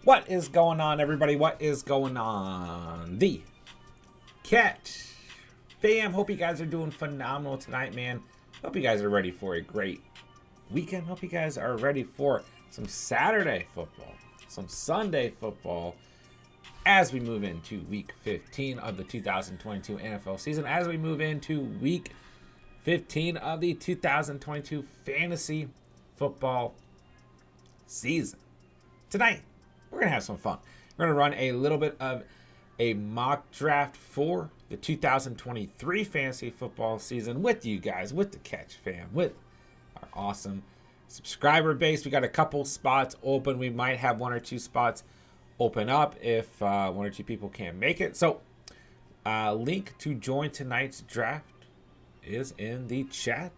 What is going on, everybody? What is going on? The Catch fam. Hope you guys are doing phenomenal tonight, man. Hope you guys are ready for a great weekend. Hope you guys are ready for some Saturday football, some Sunday football as we move into week 15 of the 2022 NFL season, as we move into week 15 of the 2022 fantasy football season. Tonight, we're going to have some fun. We're going to run a little bit of a mock draft for the 2023 fantasy football season with you guys, with the Catch fam, with our awesome subscriber base. We got a couple spots open. We might have one or two spots open up if one or two people can't make it. So, link to join tonight's draft is in the chat.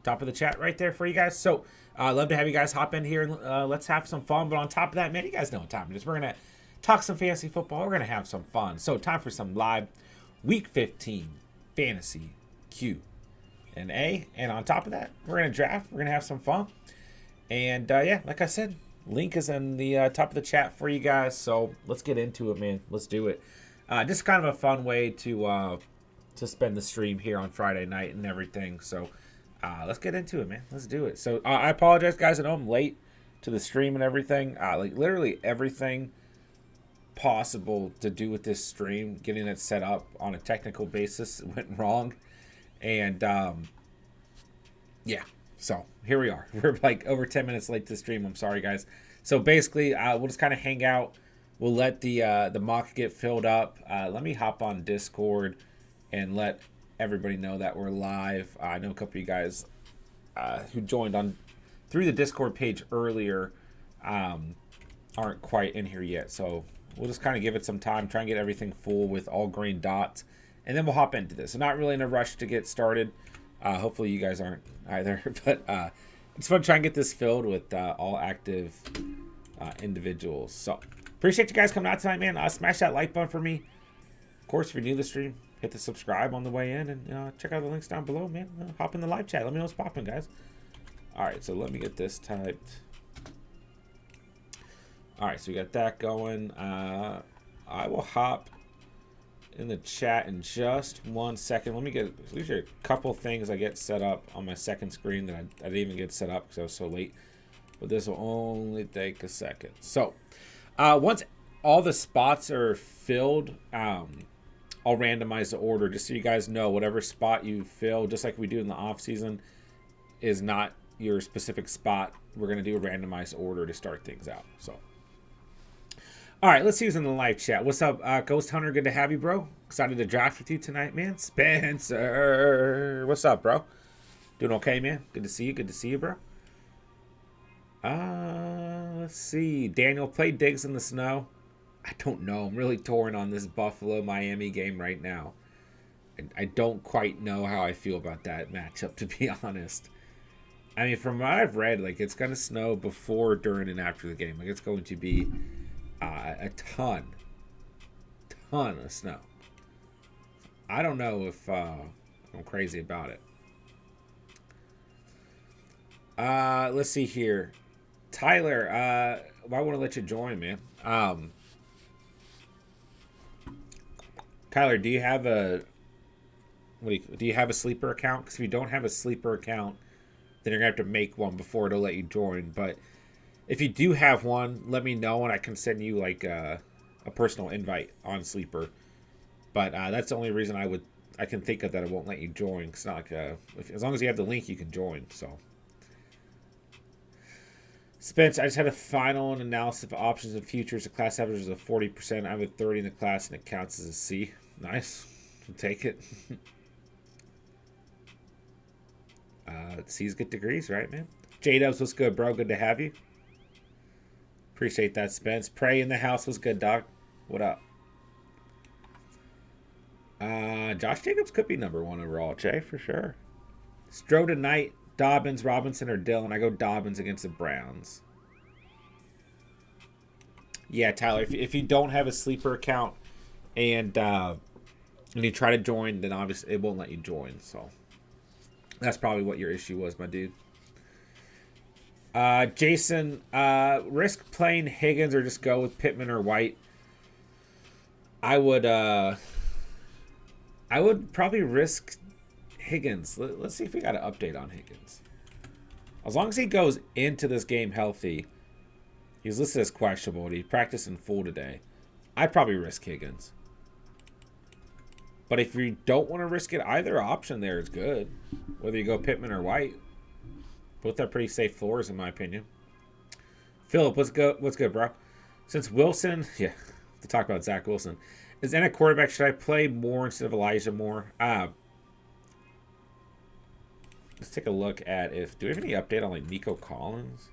Top of the chat right there for you guys. So, I'd love to have you guys hop in here and let's have some fun. But on top of that, man, you guys know what time it is. We're going to talk some fantasy football. We're going to have some fun. So, time for some live Week 15 fantasy Q&A. And on top of that, we're going to draft. We're going to have some fun. And, yeah, like I said, link is in the top of the chat for you guys. So, let's get into it, man. Let's do it. Just kind of a fun way to spend the stream here on Friday night and everything. So, let's get into it, man. Let's do it. So, I apologize, guys. I know I'm late to the stream and everything. Like, literally everything possible to do with this stream, getting it set up on a technical basis went wrong. And, yeah. So, here we are. We're, like, over 10 minutes late to the stream. I'm sorry, guys. So, basically, we'll just kind of hang out. We'll let the mock get filled up. Let me hop on Discord and let everybody know that we're live. I know a couple of you guys who joined on through the Discord page earlier aren't quite in here yet. So we'll just kind of give it some time, try and get everything full with all green dots, and then we'll hop into this. So not really in a rush to get started. Hopefully you guys aren't either, but it's fun to try and get this filled with all active individuals. So appreciate you guys coming out tonight, man. Smash that like button for me. Of course, if you're new to the stream, hit the subscribe on the way in, and check out the links down below, man. Hop in the live chat. Let me know what's popping, guys. All right, so let me get this typed. All right, so we got that going. I will hop in the chat in just 1 second. Let me get, these are a couple things I get set up on my second screen that I didn't even get set up because I was so late. But this will only take a second. So, once all the spots are filled, I'll randomize the order just so you guys know whatever spot you fill, just like we do in the off season, is not your specific spot. We're going to do a randomized order to start things out. So, all right, let's see who's in the live chat. What's up, Ghost Hunter? Good to have you, bro. Excited to draft with you tonight, man. Spencer, what's up, bro? Doing okay, man? Good to see you. Good to see you, bro. Let's see. Daniel, play Diggs in the snow. I don't know. I'm really torn on this Buffalo-Miami game right now. I don't quite know how I feel about that matchup, to be honest. I mean, from what I've read, like, it's going to snow before, during, and after the game. Like, it's going to be a ton of snow. I don't know if I'm crazy about it. Let's see here. Tyler, I want to let you join, man. Tyler, do you have a sleeper account? Because if you don't have a sleeper account, then you're gonna have to make one before it'll let you join. But if you do have one, let me know and I can send you like a personal invite on Sleeper. But that's the only reason I can think of that it won't let you join. It's not like as long as you have the link, you can join. So. Spence, I just had a final analysis of options and futures. The class average is a 40%. I have a 30 in the class, and it counts as a C. Nice. I'll take it. C's get degrees, right, man? J-Dubs, what's good, bro? Good to have you. Appreciate that, Spence. Pray in the house was good, dog. What up? Josh Jacobs could be number one overall, Jay, for sure. Stroh tonight. Dobbins, Robinson, or Dillon. I go Dobbins against the Browns. Yeah, Tyler, if you don't have a sleeper account and you try to join, then obviously it won't let you join. So that's probably what your issue was, my dude. Jason, risk playing Higgins or just go with Pittman or White? I would probably risk Higgins. Let's see if we got an update on Higgins. As long as he goes into this game healthy, he's listed as questionable. He practiced in full today. I'd probably risk Higgins. But if you don't want to risk it, either option there is good. Whether you go Pittman or White. Both are pretty safe floors, in my opinion. Philip, what's good, bro? Since Wilson, to talk about Zach Wilson, is in a quarterback, should I play Moore instead of Elijah Moore? Let's take a look at do we have any update on like Nico Collins?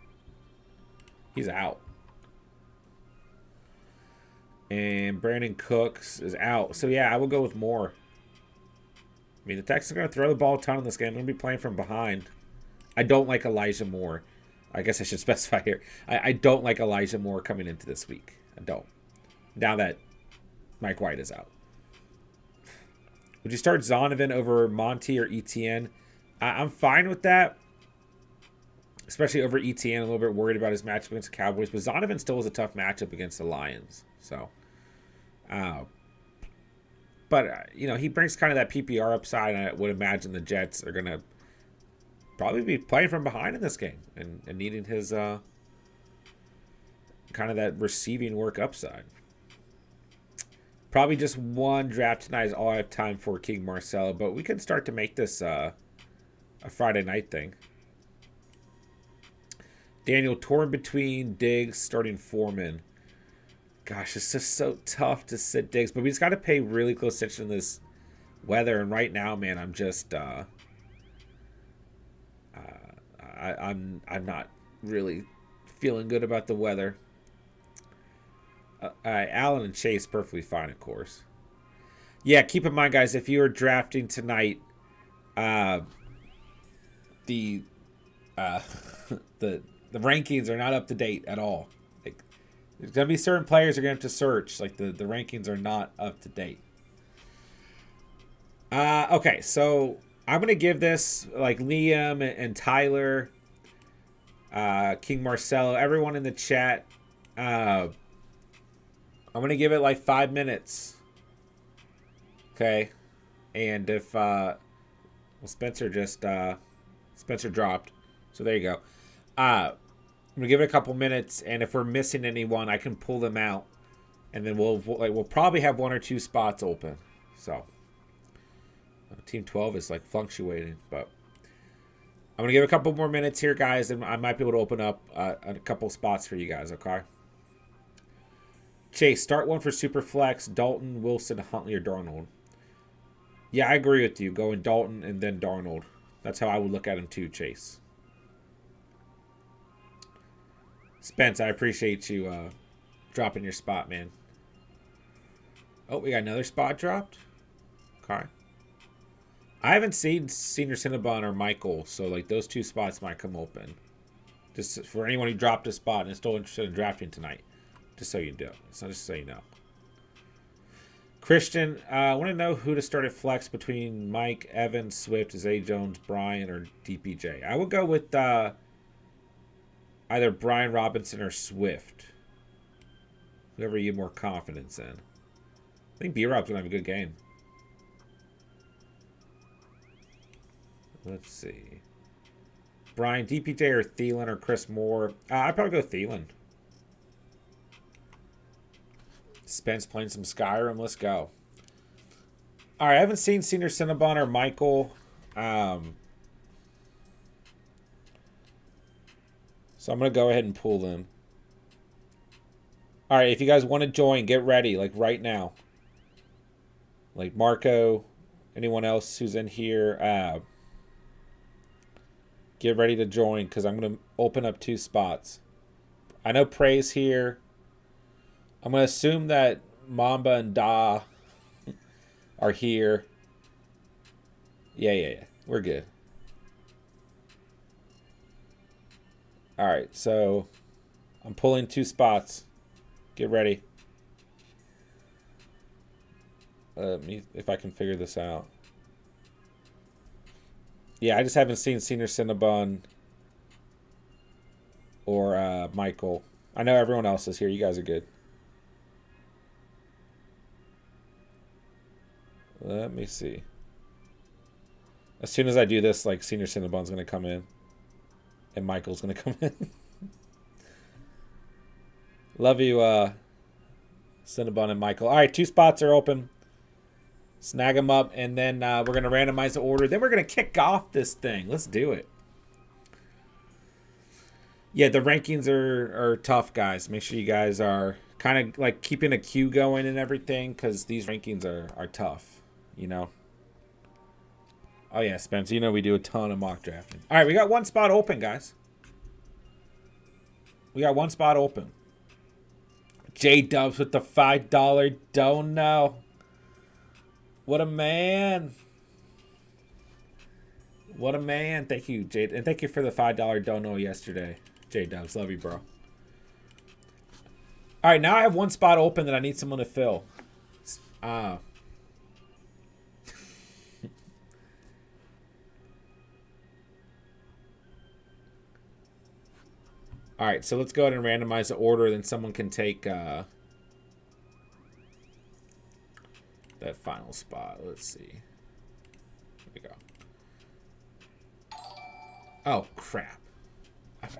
He's out. And Brandon Cooks is out. So yeah, I will go with Moore. I mean, the Texans are going to throw the ball a ton in this game. I'm going to be playing from behind. I don't like Elijah Moore. I guess I should specify here. I don't like Elijah Moore coming into this week. I don't. Now that Mike White is out. Would you start Zonovan over Monty or ETN? I'm fine with that. Especially over ETN. A little bit worried about his matchup against the Cowboys. But Zonovan still is a tough matchup against the Lions. So, he brings kind of that PPR upside. And I would imagine the Jets are going to probably be playing from behind in this game. And needing his kind of that receiving work upside. Probably just one draft tonight is all I have time for, King Marcelo. But we can start to make this a Friday night thing. Daniel, torn between Diggs, starting Foreman. Gosh, it's just so tough to sit Diggs. But we just got to pay really close attention to this weather. And right now, man, I'm just... I'm not really feeling good about the weather. Allen and Chase perfectly fine, of course. Yeah, keep in mind, guys, if you are drafting tonight, the rankings are not up to date at all. Like, there's gonna be certain players you're gonna have to search. Like the rankings are not up to date. Okay, so I'm gonna give this like Liam and Tyler, King Marcelo, everyone in the chat. I'm going to give it like 5 minutes. Okay. And if, Spencer dropped. So there you go. I'm going to give it a couple minutes. And if we're missing anyone, I can pull them out. And then we'll probably have 1 or 2 spots open. So, Team 12 is like fluctuating. But I'm going to give a couple more minutes here, guys. And I might be able to open up a couple spots for you guys, okay? Chase, start one for Superflex. Dalton, Wilson, Huntley, or Darnold. Yeah, I agree with you. Going Dalton and then Darnold. That's how I would look at him too, Chase. Spence, I appreciate you dropping your spot, man. Oh, we got another spot dropped? Okay. I haven't seen Senior Cinnabon or Michael, so like those 2 spots might come open. Just for anyone who dropped a spot and is still interested in drafting tonight. Just so you do. It's not just so you know. Christian, I want to know who to start at flex between Mike, Evans, Swift, Zay Jones, Brian, or DPJ. I would go with either Brian Robinson or Swift. Whoever you have more confidence in. I think B-Rob's going to have a good game. Let's see. Brian, DPJ or Thielen or Chris Moore. I'd probably go Thielen. Spence playing some Skyrim. Let's go. All right, I haven't seen Senior Cinnabon or Michael. So I'm going to go ahead and pull them. All right, if you guys want to join, get ready, like right now. Like Marco, anyone else who's in here, get ready to join because I'm going to open up 2 spots. I know Prey's here. I'm going to assume that Mamba and Da are here. Yeah. We're good. All right, so I'm pulling 2 spots. Get ready. If I can figure this out. Yeah, I just haven't seen Senior Cinnabon or Michael. I know everyone else is here. You guys are good. Let me see. As soon as I do this, like, Senior Cinnabon's going to come in. And Michael's going to come in. Love you, Cinnabon and Michael. All right, 2 spots are open. Snag them up, and then we're going to randomize the order. Then we're going to kick off this thing. Let's do it. Yeah, the rankings are tough, guys. Make sure you guys are kind of like keeping a queue going and everything, because these rankings are tough, you know. Oh, yeah, Spencer, you know we do a ton of mock drafting. All right, we got 1 spot open, guys. We got 1 spot open. J-Dubs with the $5 dono. What a man. What a man. Thank you, Jade. And thank you for the $5 dono yesterday. J-Dubs, love you, bro. All right, now I have 1 spot open that I need someone to fill. All right, so let's go ahead and randomize the order. Then someone can take that final spot. Let's see. Here we go. Oh, crap.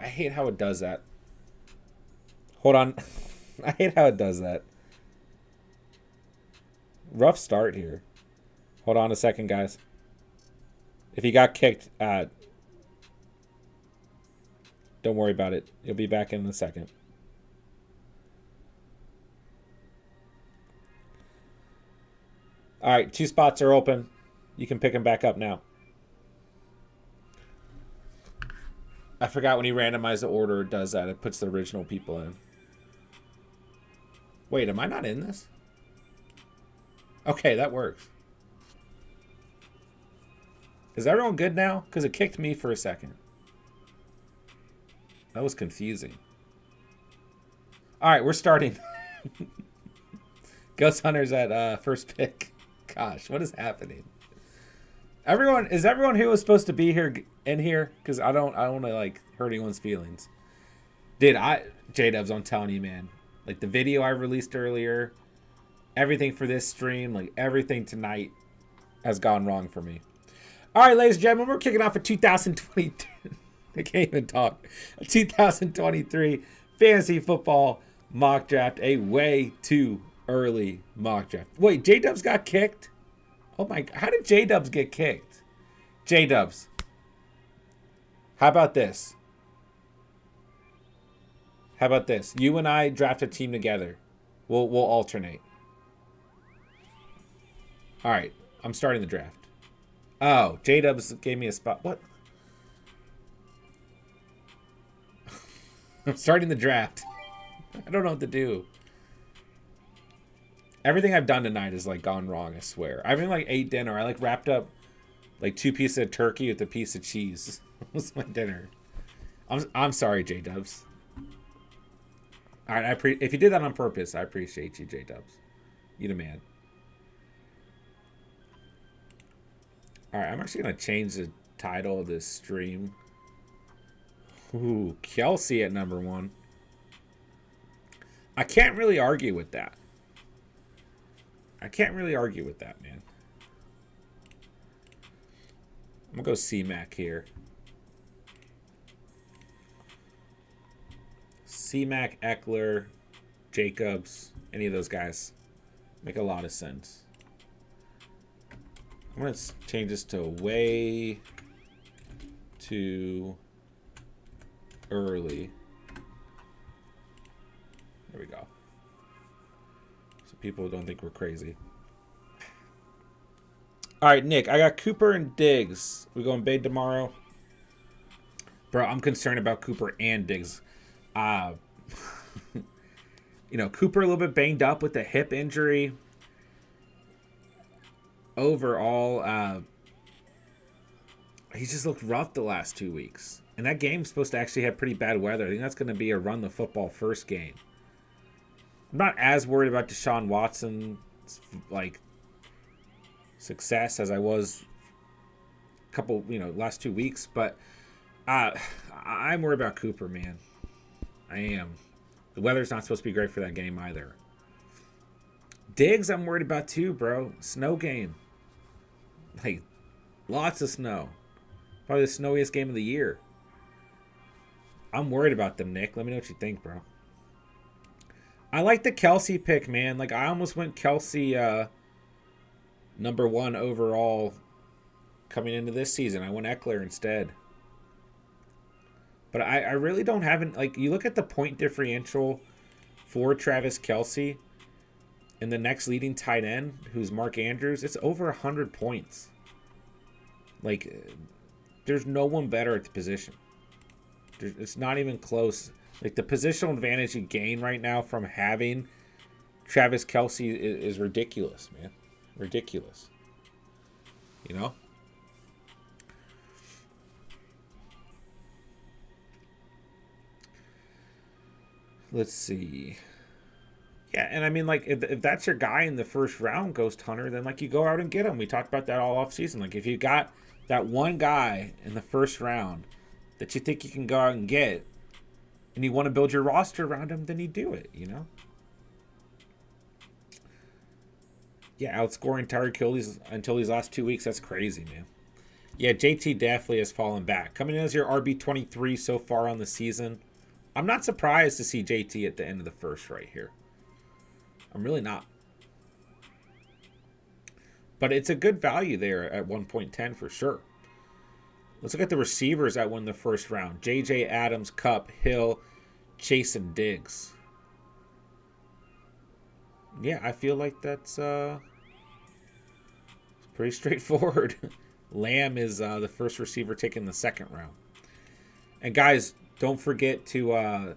I hate how it does that. Hold on. I hate how it does that. Rough start here. Hold on a second, guys. If you got kicked, don't worry about it. You'll be back in a second. All right, 2 spots are open. You can pick them back up now. I forgot when you randomize the order, it does that. It puts the original people in. Wait, am I not in this? Okay, that works. Is everyone good now? Because it kicked me for a second. That was confusing. All right, we're starting. Ghost Hunter's at first pick. Gosh, what is happening? Is everyone who was supposed to be here in here? Because I don't want to like hurt anyone's feelings. J-Dubs, I'm telling you, man. Like the video I released earlier, everything for this stream, like everything tonight has gone wrong for me. All right, ladies and gentlemen, we're kicking off a 2022. I can't even talk. A 2023 fantasy football mock draft. A way too early mock draft. Wait, J-Dubs got kicked? Oh my, how did J-Dubs get kicked? J-Dubs. How about this? How about this? You and I draft a team together. We'll alternate. All right, I'm starting the draft. Oh, J-Dubs gave me a spot. What? I'm starting the draft. I don't know what to do. Everything I've done tonight has like gone wrong, I swear. I haven't like ate dinner. I like wrapped up like 2 pieces of turkey with a piece of cheese. That was my dinner. I'm sorry, J-Dubs. All right, if you did that on purpose, I appreciate you, J-Dubs. You the man. All right, I'm actually gonna change the title of this stream. Ooh, Kelsey at number 1. I can't really argue with that. I can't really argue with that, man. I'm gonna go C-Mac here. C-Mac, Eckler, Jacobs, any of those guys make a lot of sense. I'm gonna change this to way too early. There we go. So people don't think we're crazy. All right, Nick, I got Cooper and Diggs. We going Bade tomorrow? Bro, I'm concerned about Cooper and Diggs. You know, Cooper a little bit banged up with the hip injury. Overall, he's just looked rough the last 2 weeks. And that game's supposed to actually have pretty bad weather. I think that's going to be a run the football first game. I'm not as worried about Deshaun Watson's like success as I was a couple, last 2 weeks, but I'm worried about Cooper, man. I am. The weather's not supposed to be great for that game either. Diggs, I'm worried about too, bro. Snow game. Like, lots of snow. Probably the snowiest game of the year. I'm worried about them, Nick. Let me know what you think, bro. I like the Kelsey pick, man. Like, I almost went Kelsey number 1 overall coming into this season. I went Eckler instead. But I really don't have it. Like, you look at the point differential for Travis Kelsey and the next leading tight end, who's Mark Andrews, it's over 100 points. Like, there's no one better at the position. It's not even close. Like, the positional advantage you gain right now from having Travis Kelsey is ridiculous, man. Ridiculous. You know? Let's see. Yeah, and I mean, like, if that's your guy in the first round, Ghost Hunter, then, like, you go out and get him. We talked about that all off season. Like, if you got that one guy in the first round that you think you can go out and get, and you want to build your roster around him, then you do it, you know? Yeah, outscoring Tyreek Hill until these last 2 weeks, that's crazy, man. Yeah, JT definitely has fallen back. Coming in as your RB23 so far on the season, I'm not surprised to see JT at the end of the first right here. I'm really not. But it's a good value there at 1.10 for sure. Let's look at the receivers that won the first round. J.J. Adams, Kupp, Hill, Chase, and Diggs. Yeah, I feel like that's pretty straightforward. Lamb is the first receiver taken in the second round. And guys, don't forget to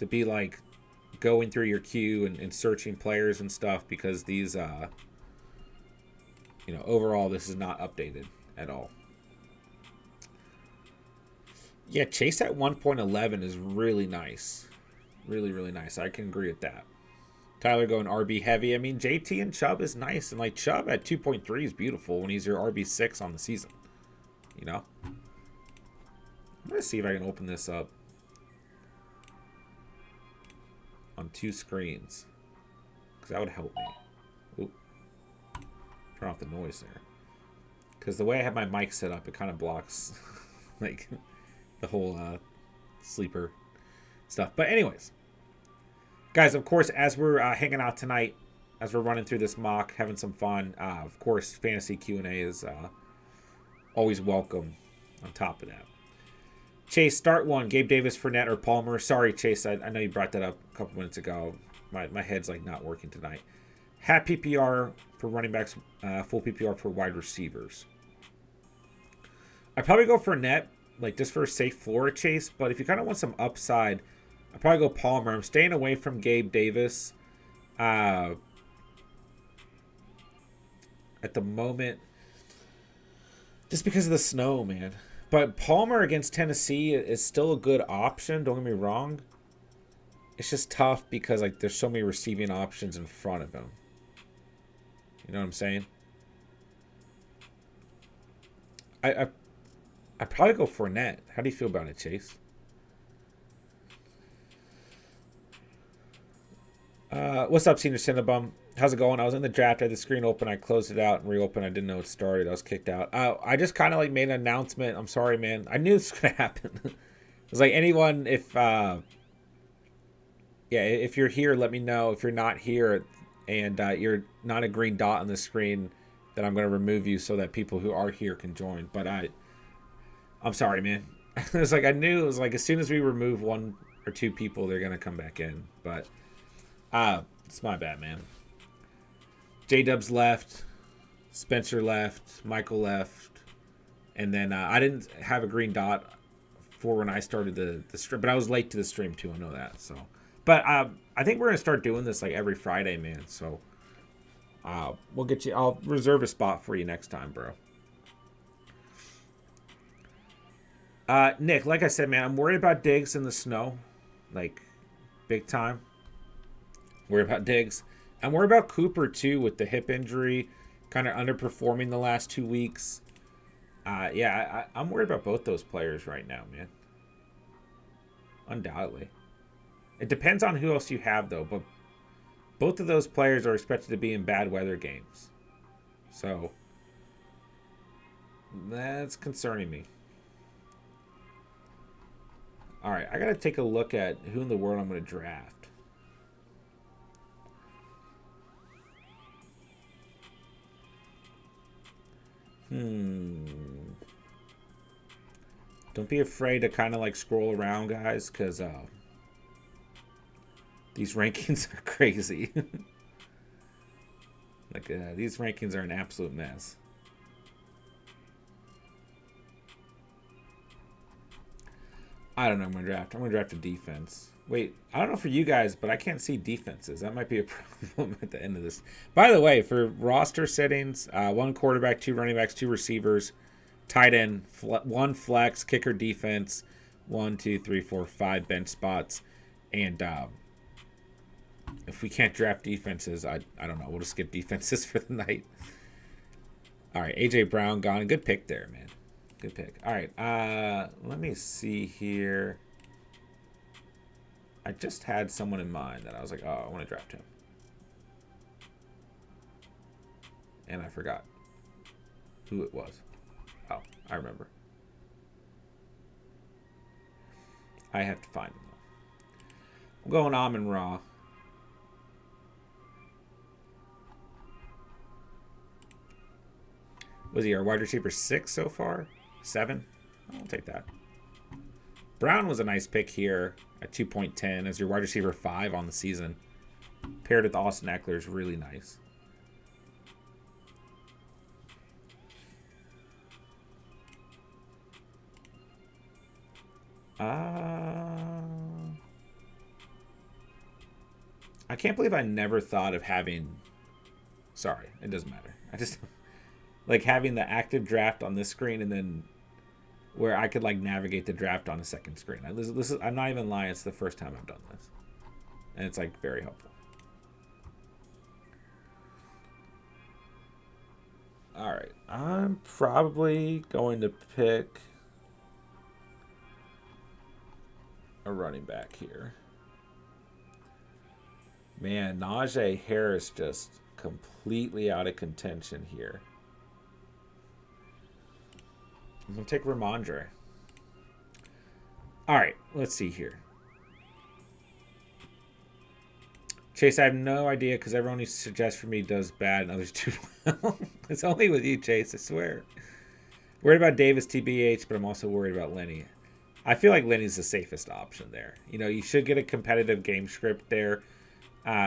be like going through your queue and searching players and stuff, because these overall this is not updated at all. Yeah, Chase at 1.11 is really nice. Really, really nice. I can agree with that. Tyler going RB heavy. I mean, JT and Chubb is nice. And, like, Chubb at 2.3 is beautiful when he's your RB6 on the season. You know? I'm going to see if I can open this up on 2 screens, because that would help me. Oop. Turn off the noise there. Because the way I have my mic set up, it kind of blocks, like, the whole sleeper stuff. But anyways, guys, of course, as we're hanging out tonight, as we're running through this mock, having some fun, of course, fantasy Q&A is always welcome on top of that. Chase, start one. Gabe Davis, Fournette, or Palmer. Sorry, Chase, I know you brought that up a couple minutes ago. My head's, like, not working tonight. Half PPR for running backs, full PPR for wide receivers. I'd probably go Fournette, like, just for a safe floor, Chase. But if you kind of want some upside, I'd probably go Palmer. I'm staying away from Gabe Davis at the moment, just because of the snow, man. But Palmer against Tennessee is still a good option. Don't get me wrong. It's just tough because, like, there's so many receiving options in front of him. You know what I'm saying? I'd probably go Fournette. How do you feel about it, Chase? What's up, Senior Cinnabum? How's it going? I was in the draft. I had the screen open. I closed it out and reopened. I didn't know it started. I was kicked out. I just kind of, like, made an announcement. I'm sorry, man. I knew this was going to happen. It was like, anyone, if you're here, let me know. If you're not here and you're not a green dot on the screen, then I'm going to remove you so that people who are here can join. But I'm sorry, man. It's like, I knew it was like, as soon as we remove 1 or 2 people, they're going to come back in. But it's my bad, man. J-Dubs left, Spencer left, Michael left, and then I didn't have a green dot for when I started the stream, but I was late to the stream too, I know that. So, but I think we're going to start doing this like every Friday, man. So we'll get you, I'll reserve a spot for you next time, bro. Nick, like I said, man, I'm worried about Diggs in the snow, like, big time. Worried about Diggs. I'm worried about Cooper, too, with the hip injury, kind of underperforming the last 2 weeks. I'm worried about both those players right now, man. undoubtedly. It depends on who else you have, though. But both of those players are expected to be in bad weather games. So that's concerning me. All right, I got to take a look at who in the world I'm going to draft. Don't be afraid to kind of like scroll around, guys, because these rankings are crazy. These rankings are an absolute mess. I don't know. I'm going to draft a defense. Wait, I don't know for you guys, but I can't see defenses. That might be a problem at the end of this. By the way, for roster settings, 1 quarterback, 2 running backs, 2 receivers, tight end, 1 flex, kicker, defense, 1, 2, 3, 4, 5 bench spots. And if we can't draft defenses, I don't know. We'll just skip defenses for the night. All right, A.J. Brown gone. Good pick there, man. Good pick. All right, let me see here. I just had someone in mind that I was like, oh, I want to draft him. And I forgot who it was. Oh, I remember. I have to find him, though. I'm going Amon-Ra. Was he our wide receiver 6 so far? 7? I'll take that. Brown was a nice pick here at 2.10 as your wide receiver 5 on the season. Paired with Austin Eckler is really nice. I can't believe I never thought of having... Sorry, it doesn't matter. I just... like having the active draft on this screen and then where I could like navigate the draft on a second screen. This is I'm not even lying. It's the first time I've done this. And it's like very helpful. All right. I'm probably going to pick a running back here. Man, Najee Harris just completely out of contention here. I'm going to take Ramondre. All right, let's see here. Chase, I have no idea because everyone who suggests for me does bad and others do well. It's only with you, Chase, I swear. Worried about Davis, TBH, but I'm also worried about Lenny. I feel like Lenny's the safest option there. You know, you should get a competitive game script there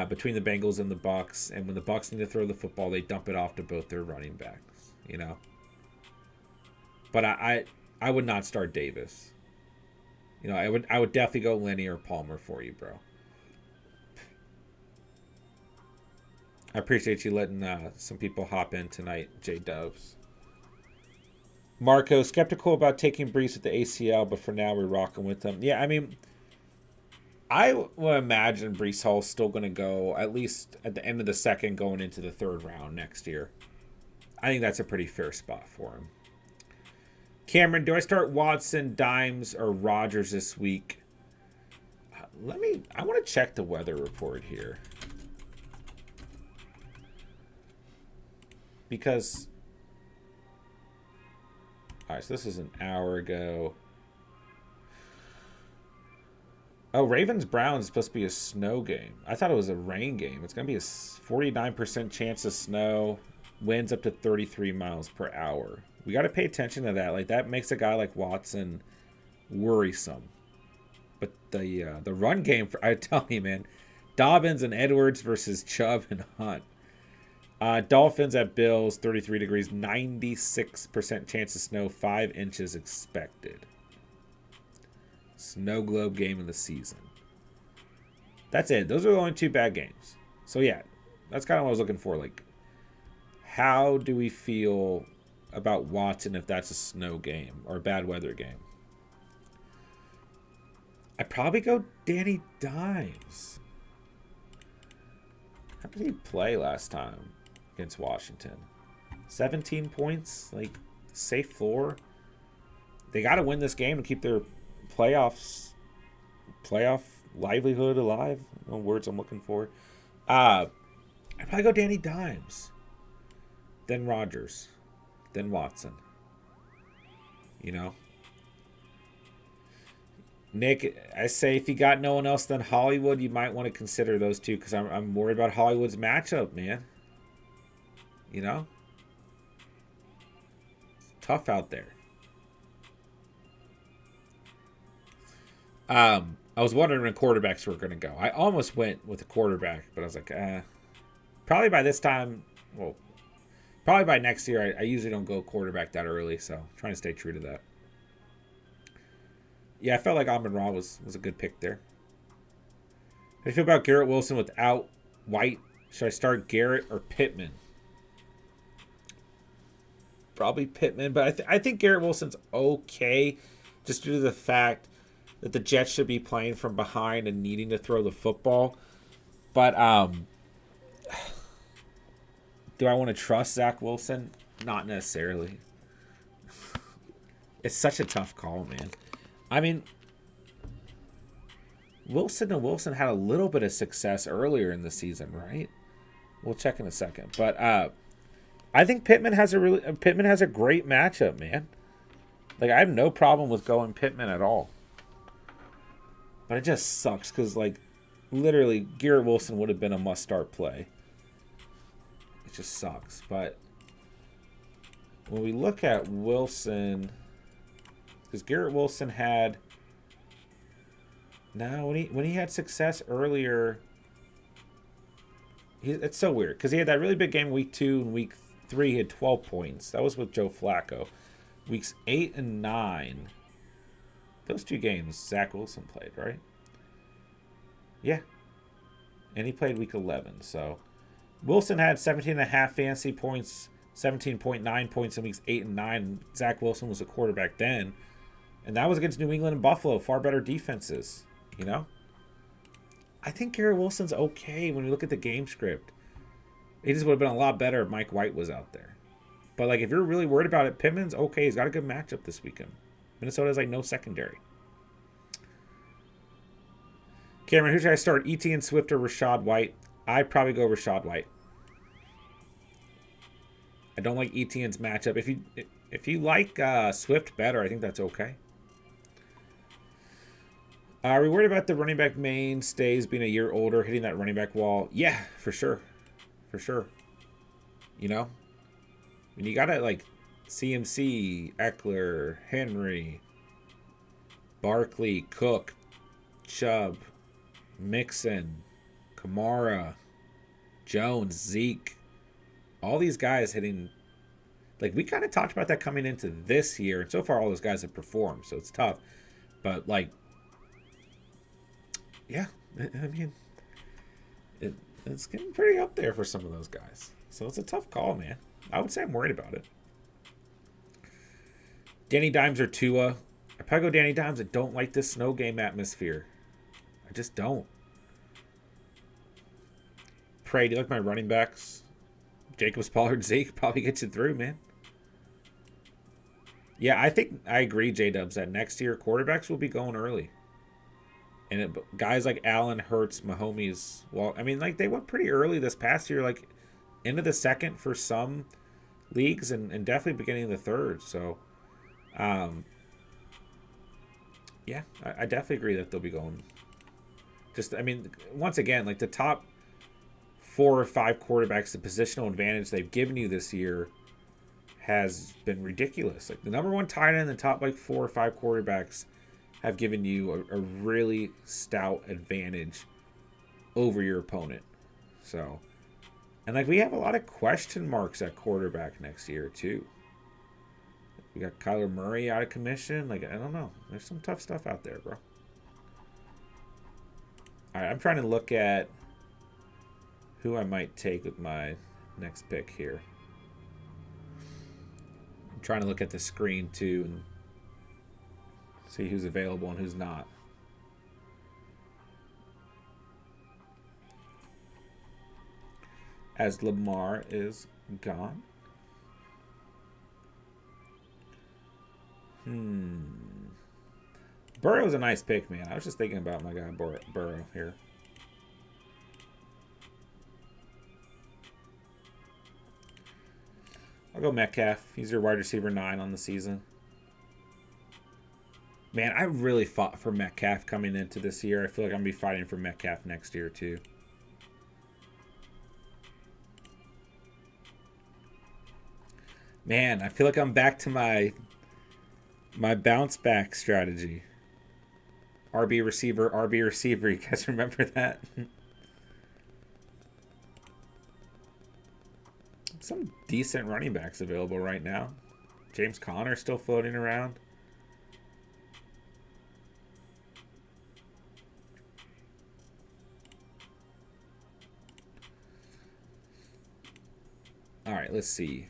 between the Bengals and the Bucs. And when the Bucs need to throw the football, they dump it off to both their running backs, you know. But I would not start Davis. You know, I would definitely go Lenny or Palmer for you, bro. I appreciate you letting some people hop in tonight, J-Dubs. Marco, skeptical about taking Brees with the ACL, but for now we're rocking with them. Yeah, I mean, I would imagine Brees Hall's still going to go at least at the end of the second going into the third round next year. I think that's a pretty fair spot for him. Cameron, do I start Watson, Dimes, or Rodgers this week? I want to check the weather report here. Because, all right, so this is an hour ago. Oh, Ravens-Browns is supposed to be a snow game. I thought it was a rain game. It's going to be a 49% chance of snow. Winds up to 33 miles per hour. We got to pay attention to that. Like, that makes a guy like Watson worrisome. But the run game, I tell you, man, Dobbins and Edwards versus Chubb and Hunt. Dolphins at Bills, 33 degrees, 96% chance of snow, 5 inches expected. Snow globe game of the season. That's it. Those are the only 2 bad games. So, yeah, that's kind of what I was looking for. Like, how do we feel about Watson if that's a snow game or a bad weather game? I'd probably go Danny Dimes. How did he play last time against Washington? 17 points, like safe floor. They got to win this game to keep their playoffs playoff livelihood alive. No words I'm looking for. I'd probably go Danny Dimes, then Rodgers, then Watson. You know, Nick, I say if you got no one else than Hollywood, you might want to consider those two because I'm worried about Hollywood's matchup, man. You know, it's tough out there. I was wondering when quarterbacks were going to go. I almost went with a quarterback, but I was like, probably by this time, well, probably by next year. I usually don't go quarterback that early, so I'm trying to stay true to that. Yeah, I felt like Amon-Ra was a good pick there. How do you feel about Garrett Wilson without White? Should I start Garrett or Pittman? Probably Pittman, but I think Garrett Wilson's okay just due to the fact that the Jets should be playing from behind and needing to throw the football. But do I want to trust Zach Wilson? Not necessarily. It's such a tough call, man. I mean, Wilson had a little bit of success earlier in the season, right? We'll check in a second. But I think Pittman has a great matchup, man. Like, I have no problem with going Pittman at all. But it just sucks because, like, literally, Garrett Wilson would have been a must-start play. It just sucks. But when we look at Wilson, because Garrett Wilson had... No, when he had success earlier... It's so weird because he had that really big game week 2 and week 3 he had 12 points. That was with Joe Flacco. Weeks 8 and 9, those 2 games Zach Wilson played, right? Yeah, and he played week 11. So Wilson had 17.5 fantasy points, 17.9 points in weeks 8 and 9. Zach Wilson was a quarterback then, and that was against New England and Buffalo, far better defenses. You know. I think Garrett Wilson's okay when you look at the game script. He just would have been a lot better if Mike White was out there. But, like, if you're really worried about it, Pittman's okay. He's got a good matchup this weekend. Minnesota has, like, no secondary. Cameron, who should I start? Etienne Swift or Rachaad White? I'd probably go Rachaad White. I don't like Etienne's matchup. If you like Swift better, I think that's okay. Are we worried about the running back mainstays being a year older, hitting that running back wall? Yeah, for sure. For sure. You know? I mean, you got to, like, CMC, Eckler, Henry, Barkley, Cook, Chubb, Mixon, Kamara, Jones, Zeke. All these guys hitting... Like, we kind of talked about that coming into this year, and so far all those guys have performed, so it's tough. But, like... Yeah, I mean, it's getting pretty up there for some of those guys. So it's a tough call, man. I would say I'm worried about it. Danny Dimes or Tua? I probably go Danny Dimes. I don't like this snow game atmosphere. I just don't. Pray, do you like my running backs? Jacobs, Pollard, Zeke probably gets you through, man. Yeah, I think I agree, J-Dubs, that next year quarterbacks will be going early. And guys like Allen, Hurts, Mahomes, well, I mean, like, they went pretty early this past year, like, into the second for some leagues and definitely beginning of the third. So, yeah, I definitely agree that they'll be going. Just, I mean, once again, like, the top 4 or 5 quarterbacks, the positional advantage they've given you this year has been ridiculous. Like, the number 1 tight end, the top, like, 4 or 5 quarterbacks have given you a really stout advantage over your opponent. So, and, like, we have a lot of question marks at quarterback next year, too. We got Kyler Murray out of commission. Like, I don't know. There's some tough stuff out there, bro. All right, I'm trying to look at who I might take with my next pick here. I'm trying to look at the screen, too, and see who's available and who's not. As Lamar is gone. Burrow's a nice pick, man. I was just thinking about my guy Burrow here. I'll go Metcalf. He's your wide receiver 9 on the season. Man, I really fought for Metcalf coming into this year. I feel like I'm going to be fighting for Metcalf next year, too. Man, I feel like I'm back to my bounce back strategy. RB receiver, RB receiver. You guys remember that? Some decent running backs available right now. James Conner still floating around. All right, let's see.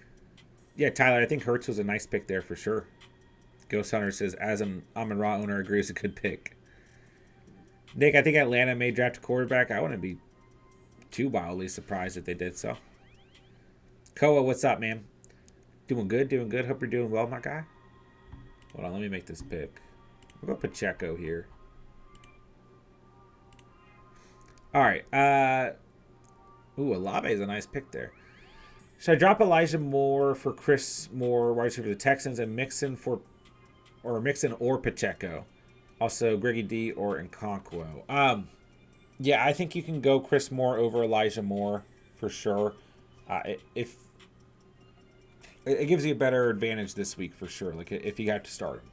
Yeah, Tyler, I think Hurts was a nice pick there for sure. Ghost Hunter says, as an Amon-Ra owner, agrees a good pick. Nick, I think Atlanta may draft a quarterback. I wouldn't be too wildly surprised if they did so. Koa, what's up, man? Doing good, doing good. Hope you're doing well, my guy. Hold on, let me make this pick. We'll go Pacheco here. All right. Ooh, Olave is a nice pick there. Should I drop Elijah Moore for Chris Moore, wide receiver for the Texans, and Mixon or Pacheco? Also, Griggy D or Nkonkwo. Yeah, I think you can go Chris Moore over Elijah Moore for sure. If it gives you a better advantage this week for sure. Like if you have to start him.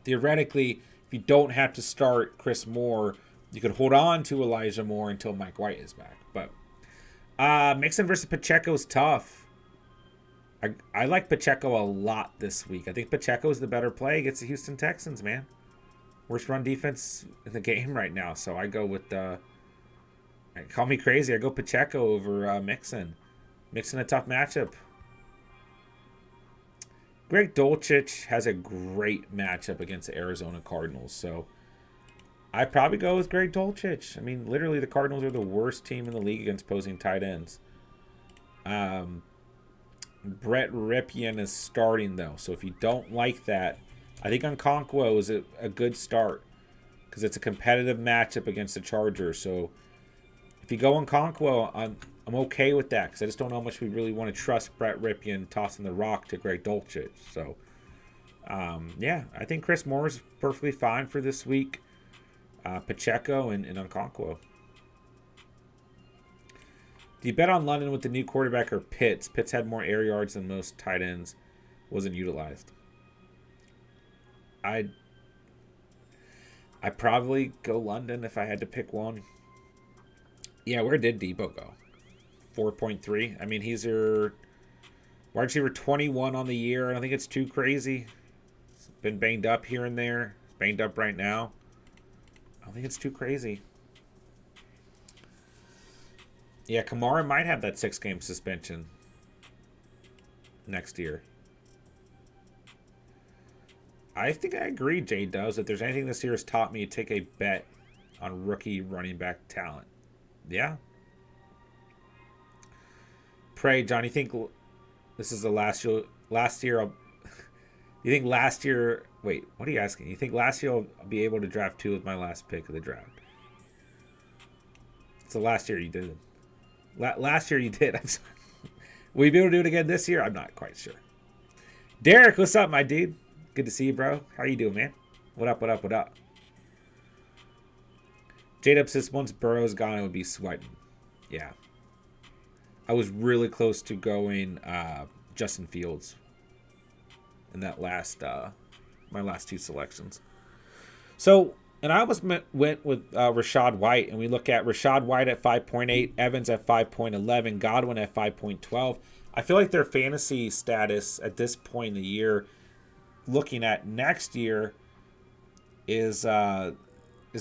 Theoretically, if you don't have to start Chris Moore, you could hold on to Elijah Moore until Mike White is back. But Mixon versus Pacheco is tough. I like Pacheco a lot this week. I think Pacheco is the better play against the Houston Texans, man. Worst run defense in the game right now. So I go with call me crazy. I go Pacheco over Mixon. Mixon a tough matchup. Greg Dulcich has a great matchup against the Arizona Cardinals. So I'd probably go with Greg Dulcich. I mean, literally the Cardinals are the worst team in the league against opposing tight ends. Brett Ripien is starting, though. So if you don't like that, I think Nkonkwo is a good start because it's a competitive matchup against the Chargers. So if you go Nkonkwo, I'm okay with that because I just don't know how much we really want to trust Brett Ripien tossing the rock to Greg Dulcich. So, yeah, I think Chris Moore is perfectly fine for this week. Pacheco and Nkonkwo. Do you bet on London with the new quarterback or Pitts? Pitts had more air yards than most tight ends. Wasn't utilized. I'd probably go London if I had to pick one. Yeah, where did Debo go? 4.3. I mean, he's your wide receiver 21 on the year. I don't think it's too crazy. He's been banged up here and there. He's banged up right now. I don't think it's too crazy. Yeah, Kamara might have that 6-game suspension next year. I think I agree, Jay does. If there's anything this year has taught me, take a bet on rookie running back talent. Yeah. Pray, John, you think this is the last year? You think last year? Wait, what are you asking? You think last year I'll be able to draft 2 with my last pick of the draft? It's the last year you did. Last year you did. I'm sorry. Will you be able to do it again this year? I'm not quite sure. Derek, what's up, my dude? Good to see you, bro. How you doing, man? What up, what up, what up? J-Dub says once Burrow's gone, it would be sweating. Yeah. I was really close to going Justin Fields in that last my last 2 selections. So, and I almost went with Rachaad White, and we look at Rachaad White at 5.8, Evans at 5.11, Godwin at 5.12. I feel like their fantasy status at this point in the year, looking at next year, is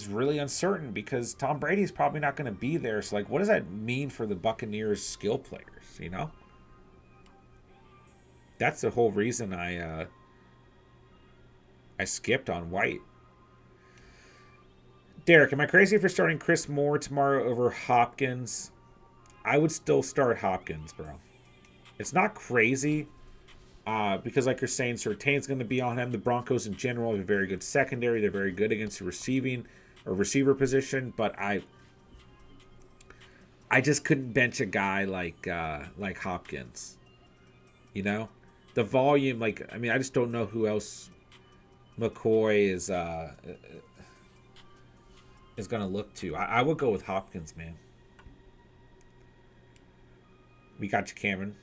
really uncertain because Tom Brady's probably not going to be there. So, like, what does that mean for the Buccaneers' skill players, you know? That's the whole reason I skipped on White. Derek, am I crazy for starting Chris Moore tomorrow over Hopkins? I would still start Hopkins, bro. It's not crazy. Because like you're saying, Surtain's going to be on him. The Broncos in general have a very good secondary. They're very good against the receiving or receiver position. But I just couldn't bench a guy like Hopkins. You know, the volume. Like, I mean, I just don't know who else McCoy is going to look to. I would go with Hopkins, man. We got you, Cameron.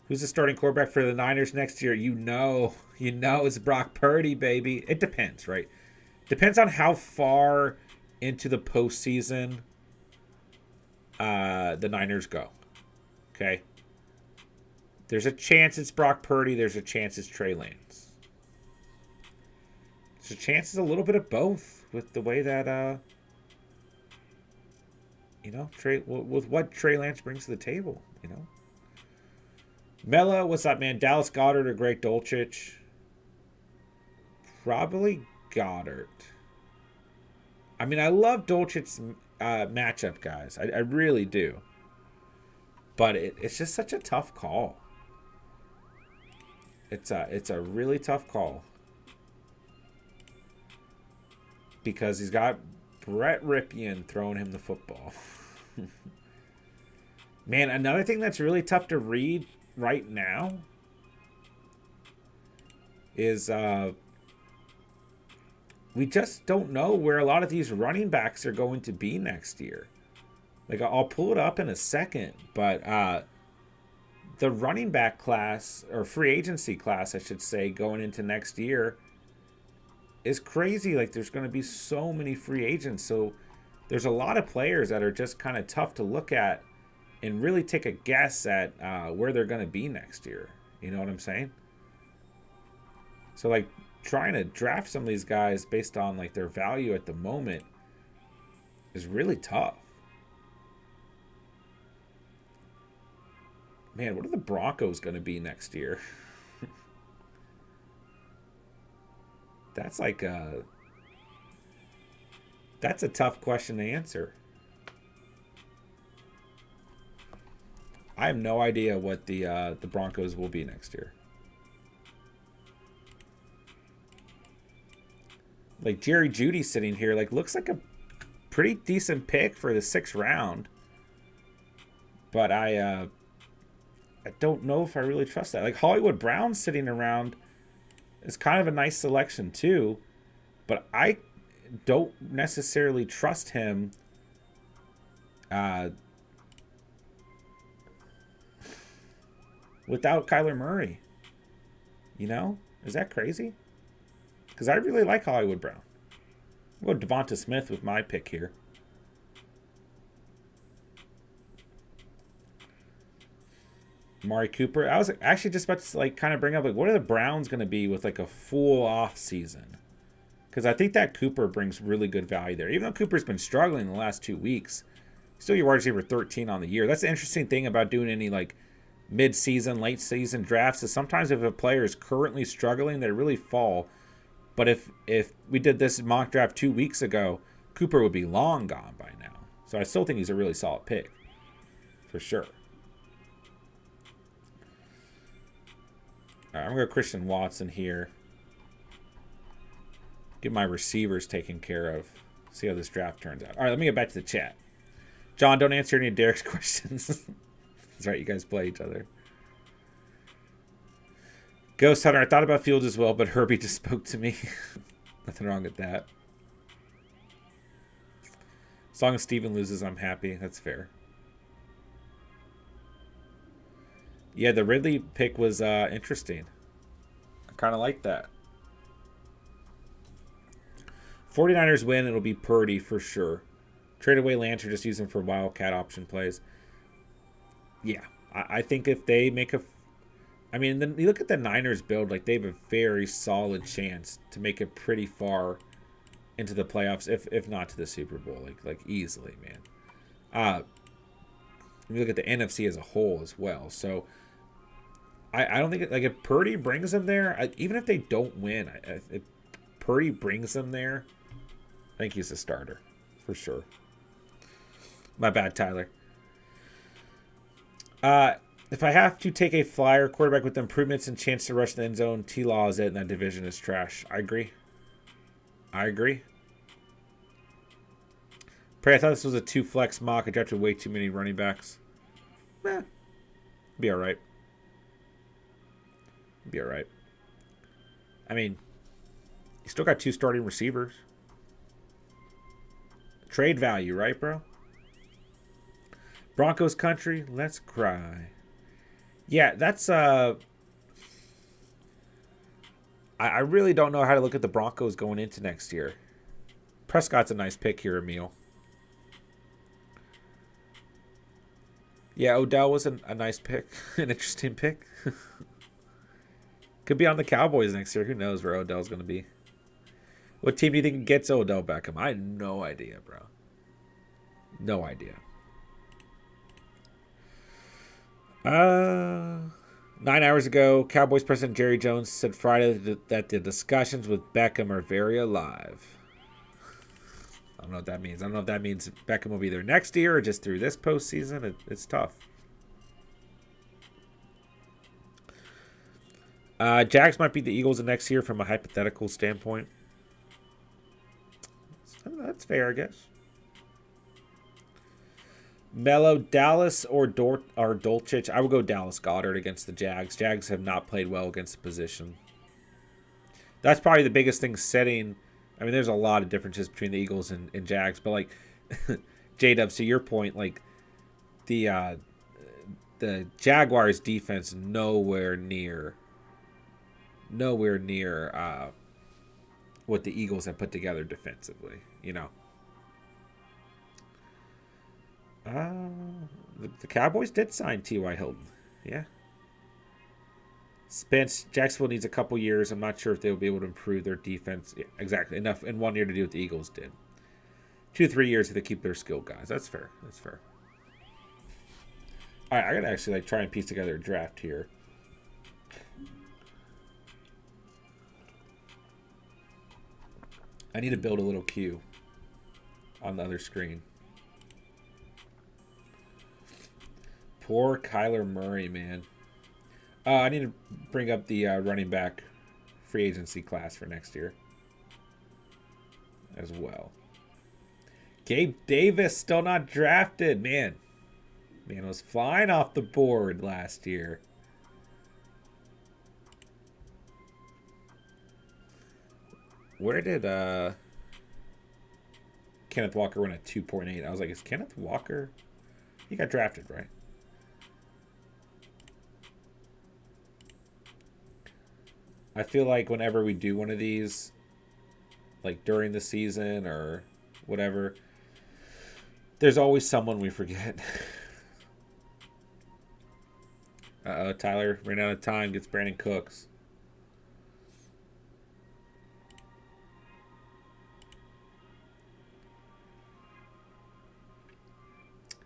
Who's the starting quarterback for the Niners next year? You know it's Brock Purdy, baby. It depends, right? Depends on how far into the postseason the Niners go. Okay? There's a chance it's Brock Purdy. There's a chance it's Trey Lance. There's a chance it's a little bit of both with the way that, with what Trey Lance brings to the table, you know? Mela, what's up, man? Dallas Goedert or Greg Dulcich? Probably Goddard. I mean, I love Dulcich's matchup, guys. I really do. But it's just such a tough call. It's a really tough call. Because he's got Brett Ripien throwing him the football. Man, another thing that's really tough to read right now is we just don't know where a lot of these running backs are going to be next year. Like, I'll pull it up in a second, but the running back class, or free agency class, I should say, going into next year is crazy. Like, there's going to be so many free agents, so there's a lot of players that are just kind of tough to look at and really take a guess at where they're going to be next year. You know what I'm saying? So, like, trying to draft some of these guys based on, like, their value at the moment is really tough. Man, what are the Broncos going to be next year? That's like that's a tough question to answer. I have no idea what the Broncos will be next year. Like, Jerry Jeudy sitting here, like, looks like a pretty decent pick for the 6th round. But I don't know if I really trust that. Like, Hollywood Brown sitting around is kind of a nice selection too, but I don't necessarily trust him without Kyler Murray. You know? Is that crazy? Because I really like Hollywood Brown. I'll go Devonta Smith with my pick here. Amari Cooper. I was actually just about to, like, kind of bring up, like, what are the Browns going to be with, like, a full off season? Because I think that Cooper brings really good value there. Even though Cooper's been struggling in the last 2 weeks, still your wide receiver 13 on the year. That's the interesting thing about doing any, like, mid-season, late-season drafts is sometimes if a player is currently struggling, they really fall. But if we did this mock draft 2 weeks ago, Cooper would be long gone by now. So I still think he's a really solid pick. For sure. All right, I'm going to go Christian Watson here. Get my receivers taken care of. See how this draft turns out. All right, let me get back to the chat. John, don't answer any of Derek's questions. That's right, you guys play each other. Ghost Hunter, I thought about Fields as well, but Herbie just spoke to me. Nothing wrong with that. As long as Steven loses, I'm happy. That's fair. Yeah, the Ridley pick was interesting. I kind of like that. 49ers win. It'll be Purdy for sure. Trade away Lance or just use him for wildcat option plays. Yeah, I think if they make a... I mean, then you look at the Niners build, like, they have a very solid chance to make it pretty far into the playoffs, if not to the Super Bowl, like easily, man. You look at the NFC as a whole as well. So I don't think, like, if Purdy brings them there, even if they don't win, if Purdy brings them there, I think he's a starter for sure. My bad, Tyler. If I have to take a flyer quarterback with improvements and chance to rush the end zone, T-Law is it, and that division is trash. I agree. I agree. Pray, I thought this was a 2-flex mock. I drafted way too many running backs. Be all right. Be all right. I mean, you still got 2 starting receivers. Trade value, right, bro? Broncos country, let's cry. Yeah, that's I really don't know how to look at the Broncos going into next year. Prescott's a nice pick here, Emil. Yeah, Odell was a nice pick. An interesting pick. Could be on the Cowboys next year. Who knows where Odell's going to be. What team do you think gets Odell Beckham? I have no idea, bro. No idea. 9 hours ago, Cowboys president Jerry Jones said Friday that the discussions with Beckham are very alive. I don't know what that means. I don't know if that means Beckham will be there next year or just through this postseason. It's tough. Jags might beat the Eagles the next year from a hypothetical standpoint. That's fair, I guess. Mello, Dallas or Dolchich? I would go Dallas Goddard against the Jags. Jags have not played well against the position. That's probably the biggest thing setting. I mean, there's a lot of differences between the Eagles and Jags, but like J-Dubs, to your point, like the Jaguars defense nowhere near what the Eagles have put together defensively, you know. The Cowboys did sign T.Y. Hilton. Yeah. Spence, Jacksonville needs a couple years. I'm not sure if they'll be able to improve their defense. Yeah, exactly. Enough in 1 year to do what the Eagles did. 2 to 3 years if they keep their skill guys. That's fair. That's fair. All right, I got to actually try and piece together a draft here. I need to build a little queue on the other screen. Poor Kyler Murray, man. I need to bring up the running back free agency class for next year as well. Gabe Davis still not drafted. Man was flying off the board last year. Where did Kenneth Walker win at 2.8? I was like, is Kenneth Walker? He got drafted, right? I feel like whenever we do one of these, like during the season or whatever, there's always someone we forget. Tyler ran out of time, gets Brandon Cooks.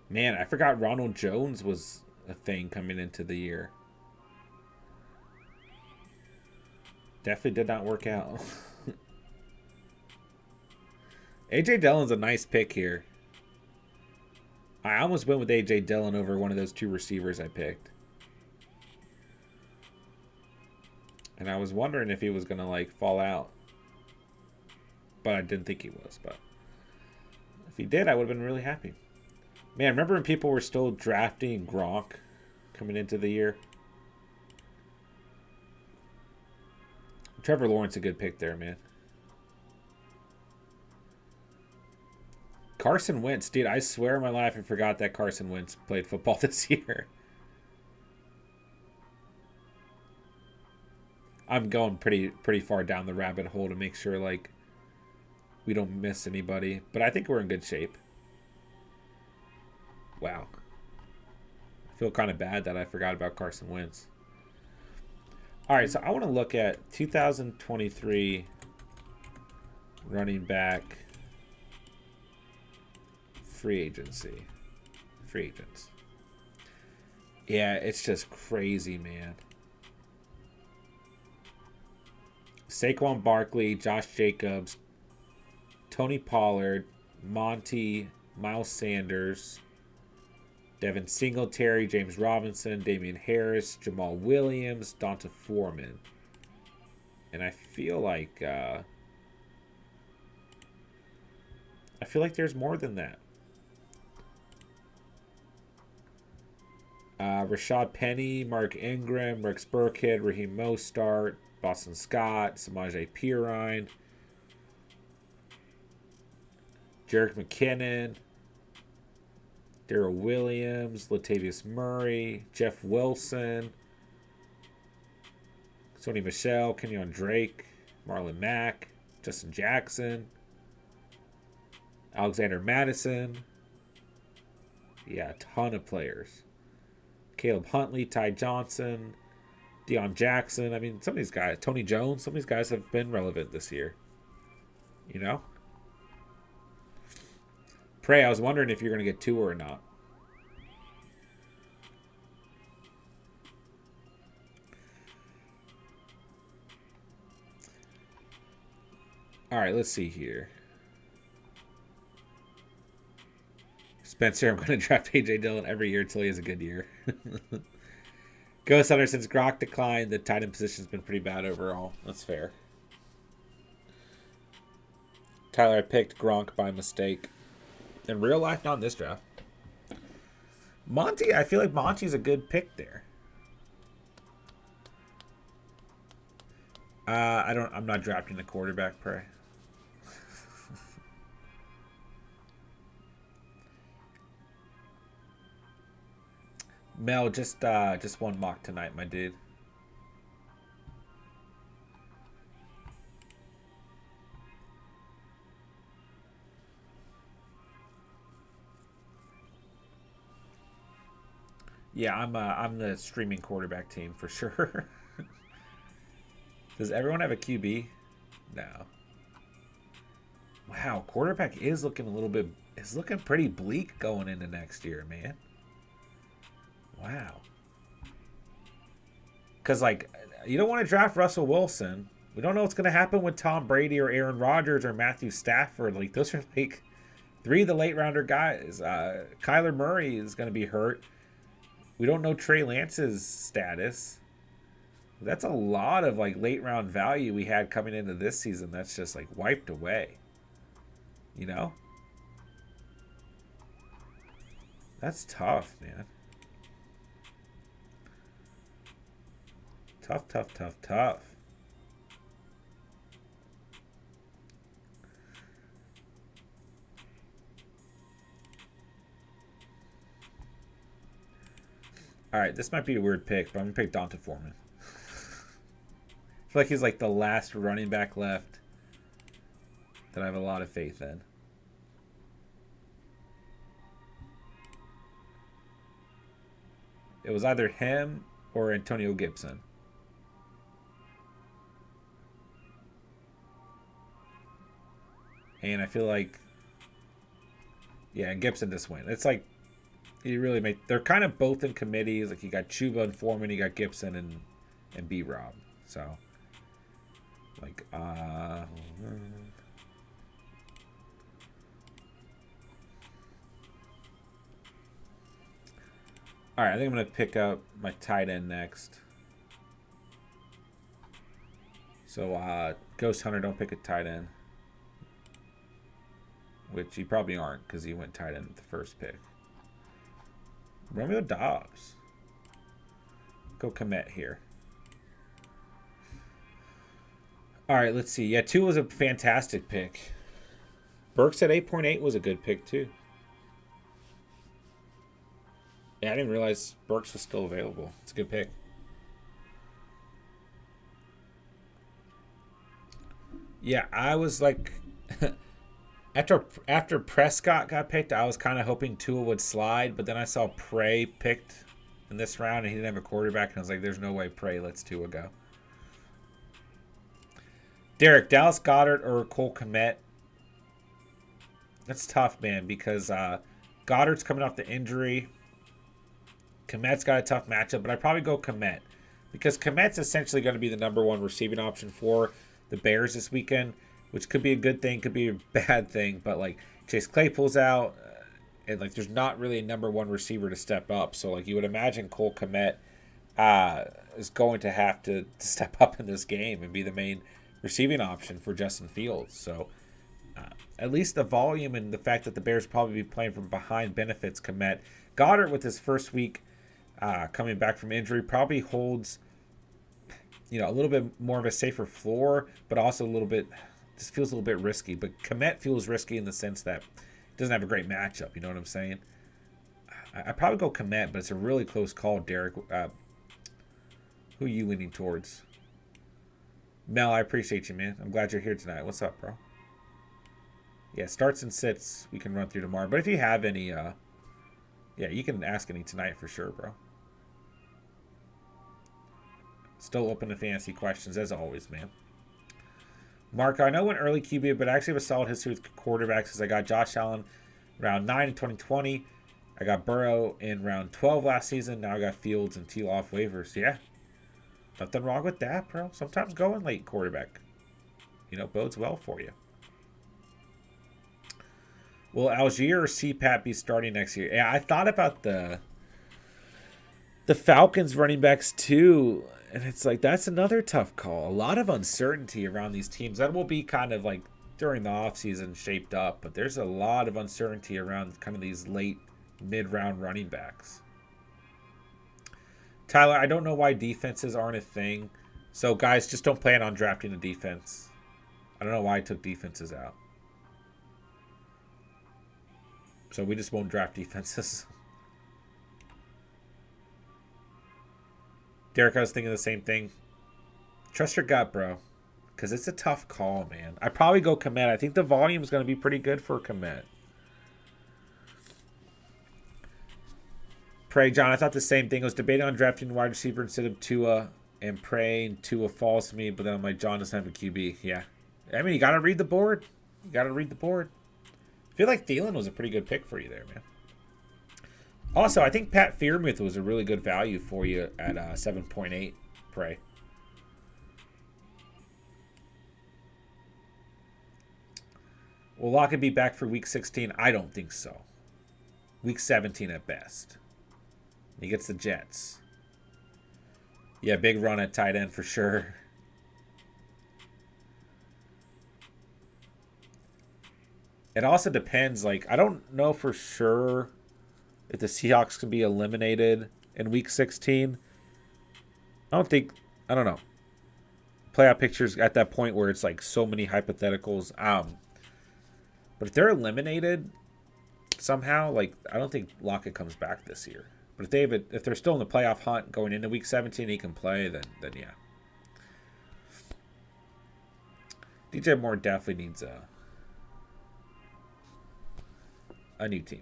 Man, I forgot Ronald Jones was a thing coming into the year. Definitely did not work out. A.J. Dillon's a nice pick here. I almost went with A.J. Dillon over one of those 2 receivers I picked. And I was wondering if he was going to, like, fall out. But I didn't think he was. But if he did, I would have been really happy. Man, remember when people were still drafting Gronk coming into the year? Trevor Lawrence a good pick there, man. Carson Wentz, dude, I swear on my life I forgot that Carson Wentz played football this year. I'm going pretty far down the rabbit hole to make sure like we don't miss anybody, but I think we're in good shape. Wow. I feel kind of bad that I forgot about Carson Wentz. All right, so I want to look at 2023 running back free agency. Free agents. Yeah, it's just crazy, man. Saquon Barkley, Josh Jacobs, Tony Pollard, Monty, Miles Sanders, Devin Singletary, James Robinson, Damian Harris, Jamal Williams, Donta Foreman. And I feel like there's more than that. Rashad Penny, Mark Ingram, Rex Burkhead, Raheem Mostart, Boston Scott, Samaje Perine, Jerick McKinnon, Darrell Williams, Latavius Murray, Jeff Wilson, Sony Michel, Kenyon Drake, Marlon Mack, Justin Jackson, Alexander Madison. Yeah, a ton of players. Caleb Huntley, Ty Johnson, Deion Jackson. I mean, some of these guys, Tony Jones, some of these guys have been relevant this year. You know? Pray, I was wondering if you're going to get Tua or not. All right, let's see here. Spencer, I'm going to draft A.J. Dillon every year until he has a good year. Ghost Hunter, since Gronk declined, the tight end position's been pretty bad overall. That's fair. Tyler, I picked Gronk by mistake. In real life, not in this draft. Monty, I feel like Monty's a good pick there. I'm not drafting the quarterback, Pray. Mel, just one mock tonight, my dude. Yeah, I'm the streaming quarterback team for sure. Does everyone have a QB? No. Wow, quarterback is looking looking pretty bleak going into next year, man. Wow. Because, like, you don't want to draft Russell Wilson. We don't know what's going to happen with Tom Brady or Aaron Rodgers or Matthew Stafford. Like, those are, like, 3 of the late-rounder guys. Kyler Murray is going to be hurt. We don't know Trey Lance's status. That's a lot of, like, late-round value we had coming into this season that's just, like, wiped away. You know? That's tough, man. Tough. All right, this might be a weird pick, but I'm going to pick Donta Foreman. I feel like he's like the last running back left that I have a lot of faith in. It was either him or Antonio Gibson. And I feel like, yeah, and Gibson just went. It's like, you really make, they're kind of both in committees. Like, you got Chuba and Foreman, you got Gibson and B-Rob. So, like, all right, I think I'm going to pick up my tight end next. So, Ghost Hunter, don't pick a tight end. Which you probably aren't because he went tight end with the first pick. Romeo Dobbs. Go commit here. All right, let's see. Yeah, 2 was a fantastic pick. Burks at 8.8 was a good pick, too. Yeah, I didn't realize Burks was still available. It's a good pick. Yeah, I was like... After Prescott got picked, I was kind of hoping Tua would slide, but then I saw Prey picked in this round, and he didn't have a quarterback, and I was like, there's no way Prey lets Tua go. Derek, Dallas Goedert or Cole Kmet? That's tough, man, because Goddard's coming off the injury. Kmet's got a tough matchup, but I'd probably go Kmet because Kmet's essentially going to be the number 1 receiving option for the Bears this weekend, which could be a good thing, could be a bad thing, but like Chase Claypool's out. And like, there's not really a number one receiver to step up. So like, you would imagine Cole Kmet is going to have to step up in this game and be the main receiving option for Justin Fields. So at least the volume and the fact that the Bears probably be playing from behind benefits Kmet. Goddard with his first week coming back from injury probably holds, you know, a little bit more of a safer floor, but also a little bit, just feels a little bit risky. But Kmet feels risky in the sense that he doesn't have a great matchup. You know what I'm saying? I'd probably go Kmet, but it's a really close call, Derek. Who are you leaning towards? Mel, I appreciate you, man. I'm glad you're here tonight. What's up, bro? Yeah, starts and sits we can run through tomorrow. But if you have any, yeah, you can ask any tonight for sure, bro. Still open to fantasy questions, as always, man. Mark, I know when early QB, but I actually have a solid history with quarterbacks because I got Josh Allen round 9 in 2020. I got Burrow in round 12 last season. Now I got Fields and Teal off waivers. Yeah. Nothing wrong with that, bro. Sometimes going late quarterback, you know, bodes well for you. Will Algier or CPAT be starting next year? Yeah, I thought about the Falcons running backs too, and it's like that's another tough call. A lot of uncertainty around these teams. That will be kind of like during the offseason shaped up, but there's a lot of uncertainty around kind of these late mid-round running backs. Tyler, I don't know why defenses aren't a thing. So, guys, just don't plan on drafting a defense. I don't know why I took defenses out. So, we just won't draft defenses. Derek, I was thinking the same thing. Trust your gut, bro. Because it's a tough call, man. I'd probably go Kmet. I think the volume is going to be pretty good for Kmet. Pray, John, I thought the same thing. I was debating on drafting wide receiver instead of Tua and praying Tua falls to me, but then I'm like, John doesn't have a QB. Yeah. I mean, you got to read the board. You got to read the board. I feel like Thielen was a pretty good pick for you there, man. Also, I think Pat Freiermuth was a really good value for you at 7.8. Pray. Will Lockett be back for week 16? I don't think so. Week 17 at best. He gets the Jets. Yeah, big run at tight end for sure. It also depends. Like, I don't know for sure if the Seahawks can be eliminated in week 16. I don't know. Playoff pictures at that point where it's like so many hypotheticals. But if they're eliminated somehow, like, I don't think Lockett comes back this year. But if they're still in the playoff hunt going into week 17, he can play, then yeah. DJ Moore definitely needs a new team.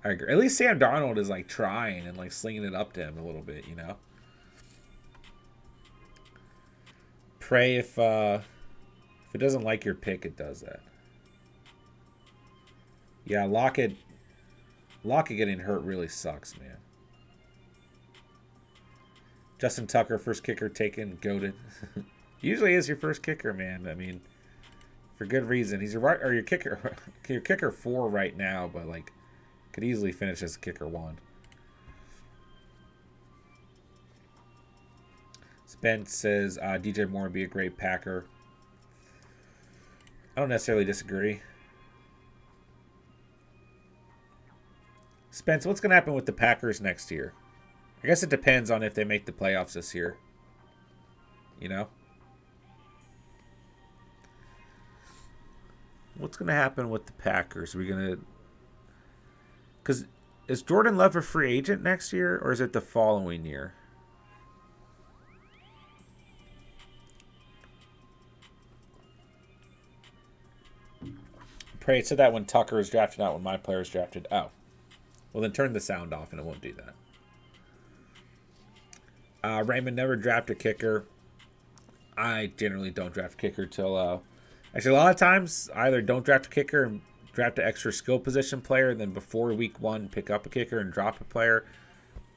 I agree. At least Sam Darnold is like trying and like slinging it up to him a little bit, you know. Pray if it doesn't like your pick, it does that. Yeah, Lockett getting hurt really sucks, man. Justin Tucker, first kicker taken, goated. Usually is your first kicker, man. I mean, for good reason. He's your kicker 4 right now, but like could easily finish as kicker 1. Spence says DJ Moore would be a great Packer. I don't necessarily disagree. Spence, what's going to happen with the Packers next year? I guess it depends on if they make the playoffs this year. You know? What's going to happen with the Packers? Are we going to... Because is Jordan Love a free agent next year, or is it the following year? Pray it said that when Tucker is drafted, not when my player is drafted. Oh. Well, then turn the sound off and it won't do that. Raymond, never draft a kicker. I generally don't draft a kicker till... actually, a lot of times, I either don't draft a kicker and draft an extra skill position player, and then before week 1, pick up a kicker and drop a player.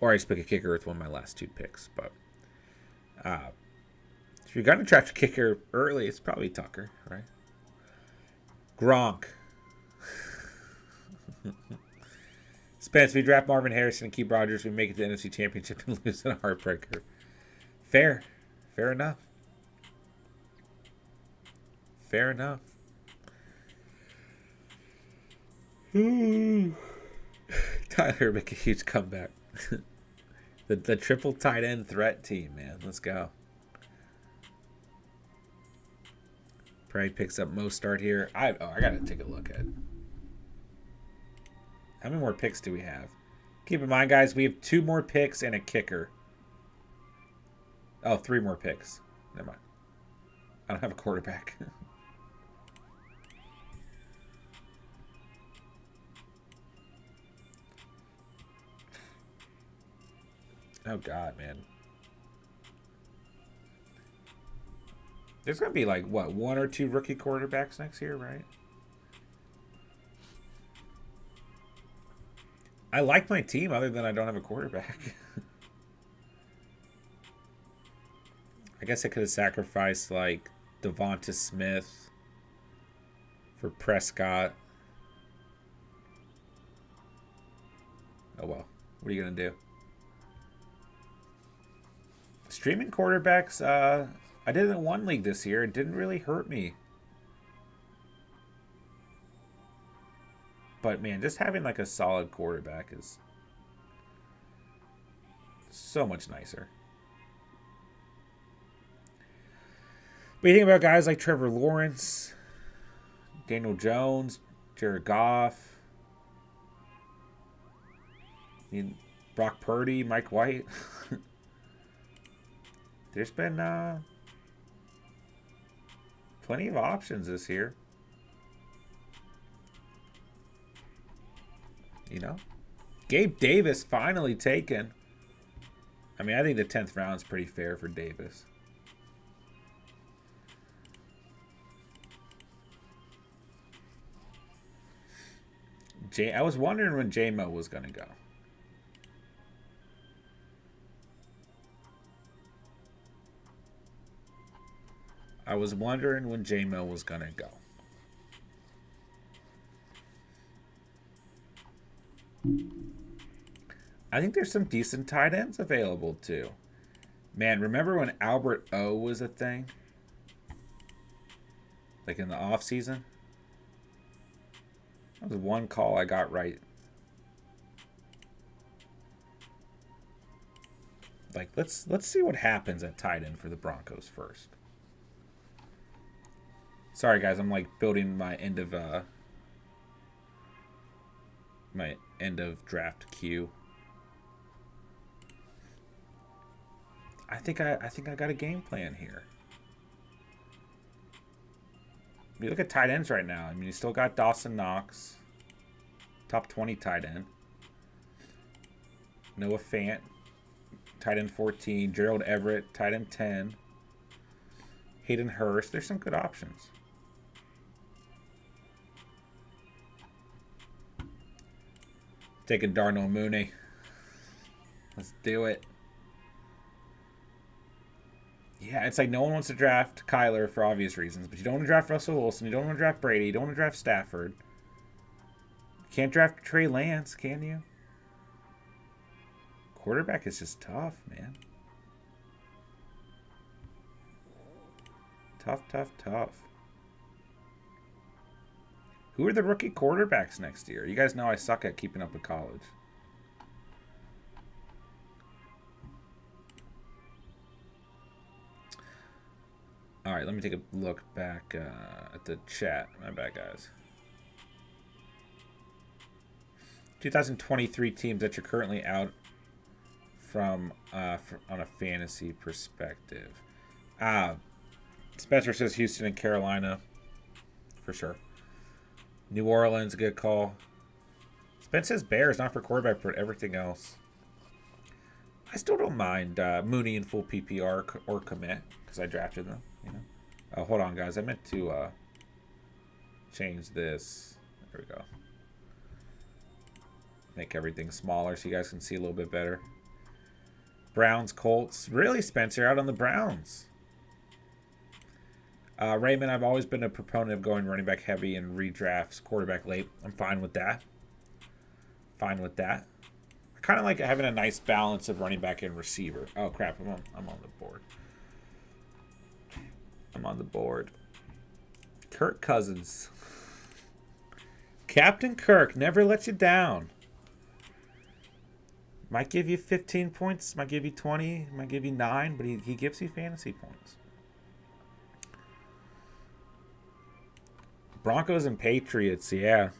Or I just pick a kicker with one of my last 2 picks. But if you're going to draft a kicker early, it's probably Tucker, right? Gronk. Spence, we draft Marvin Harrison and keep Rodgers. We make it to the NFC Championship and lose in a heartbreaker. Fair. Fair enough. Fair enough. Tyler make a huge comeback. the triple tight end threat team, man. Let's go. Probably picks up most start here. I gotta take a look at. How many more picks do we have? Keep in mind, guys, we have 2 more picks and a kicker. Oh, 3 more picks. Never mind. I don't have a quarterback. Oh, God, man. There's going to be, like, what, 1 or 2 rookie quarterbacks next year, right? I like my team other than I don't have a quarterback. I guess I could have sacrificed, like, Devonta Smith for Prescott. Oh, well. What are you going to do? Streaming quarterbacks, I did it in 1 league this year. It didn't really hurt me. But, man, just having, like, a solid quarterback is so much nicer. But you think about guys like Trevor Lawrence, Daniel Jones, Jared Goff, Brock Purdy, Mike White. There's been plenty of options this year. You know? Gabe Davis finally taken. I mean, I think the 10th round is pretty fair for Davis. I was wondering when J-Mo was going to go. I was wondering when J-Mo was going to go. I think there's some decent tight ends available too. Man, remember when Albert O was a thing? Like in the off season? That was one call I got right. Like let's see what happens at tight end for the Broncos first. Sorry guys, I'm like building my end of draft queue. I think I got a game plan here. You look at tight ends right now. I mean, you still got Dawson Knox, top 20 tight end. Noah Fant, tight end 14. Gerald Everett, tight end 10. Hayden Hurst. There's some good options. Taking Darnell Mooney. Let's do it. Yeah, it's like no one wants to draft Kyler for obvious reasons, but you don't want to draft Russell Wilson, you don't want to draft Brady, you don't want to draft Stafford. You can't draft Trey Lance, can you? Quarterback is just tough, man. Tough. Who are the rookie quarterbacks next year? You guys know I suck at keeping up with college. All right, let me take a look back at the chat. My bad, guys. 2023 teams that you're currently out from on a fantasy perspective. Spencer says Houston and Carolina, for sure. New Orleans, a good call. Spencer says Bears, not for quarterback, but everything else. I still don't mind Mooney in full PPR or commit because I drafted them. You know. Hold on, guys. I meant to change this. There we go. Make everything smaller so you guys can see a little bit better. Browns, Colts. Really, Spencer, out on the Browns. Raymond, I've always been a proponent of going running back heavy and redrafts quarterback late. I'm fine with that. Fine with that. I kind of like having a nice balance of running back and receiver. Oh, crap. I'm on the board. I'm on the board. Kirk Cousins. Captain Kirk never lets you down. Might give you 15 points, might give you 20, might give you 9, but he gives you fantasy points. Broncos and Patriots, yeah.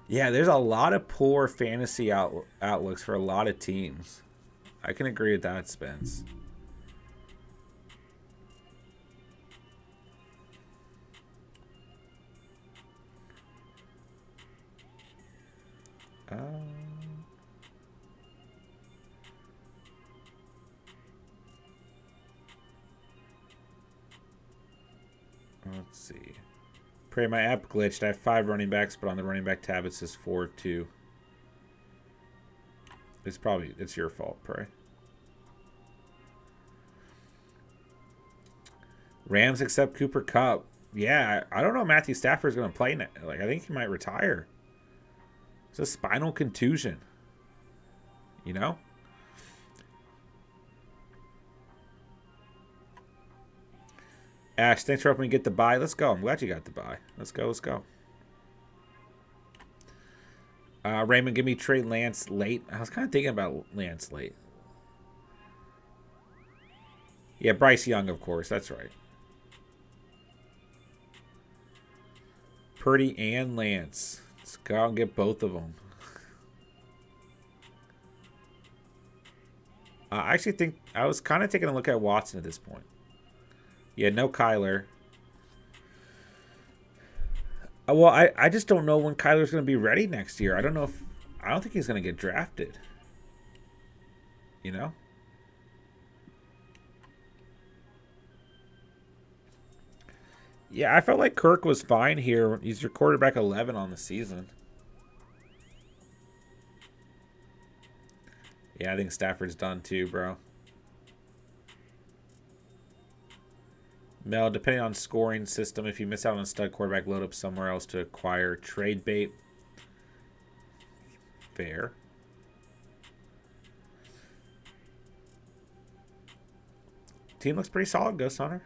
Yeah, there's a lot of poor fantasy outlooks for a lot of teams. I can agree with that, Spence. Let's see. Pray, my app glitched. I have 5 running backs, but on the running back tab it says 4-2. It's your fault, Pray. Rams accept Cooper Kupp. Yeah, I don't know if Matthew Stafford's going to play now. Like, I think he might retire. It's a spinal contusion. You know? Ash, thanks for helping me get the bye. Let's go. I'm glad you got the bye. Let's go. Let's go. Raymond, give me Trey Lance late. I was kind of thinking about Lance late. Yeah, Bryce Young, of course. That's right. Purdy and Lance. Let's go out and get both of them. I actually think I was kind of taking a look at Watson at this point. Yeah, no Kyler. Well, I just don't know when Kyler's going to be ready next year. I don't think he's going to get drafted. You know? Yeah, I felt like Kirk was fine here. He's your quarterback 11 on the season. Yeah, I think Stafford's done too, bro. Mel, depending on scoring system, if you miss out on a stud quarterback, load up somewhere else to acquire trade bait. Fair. Team looks pretty solid, Ghost Hunter.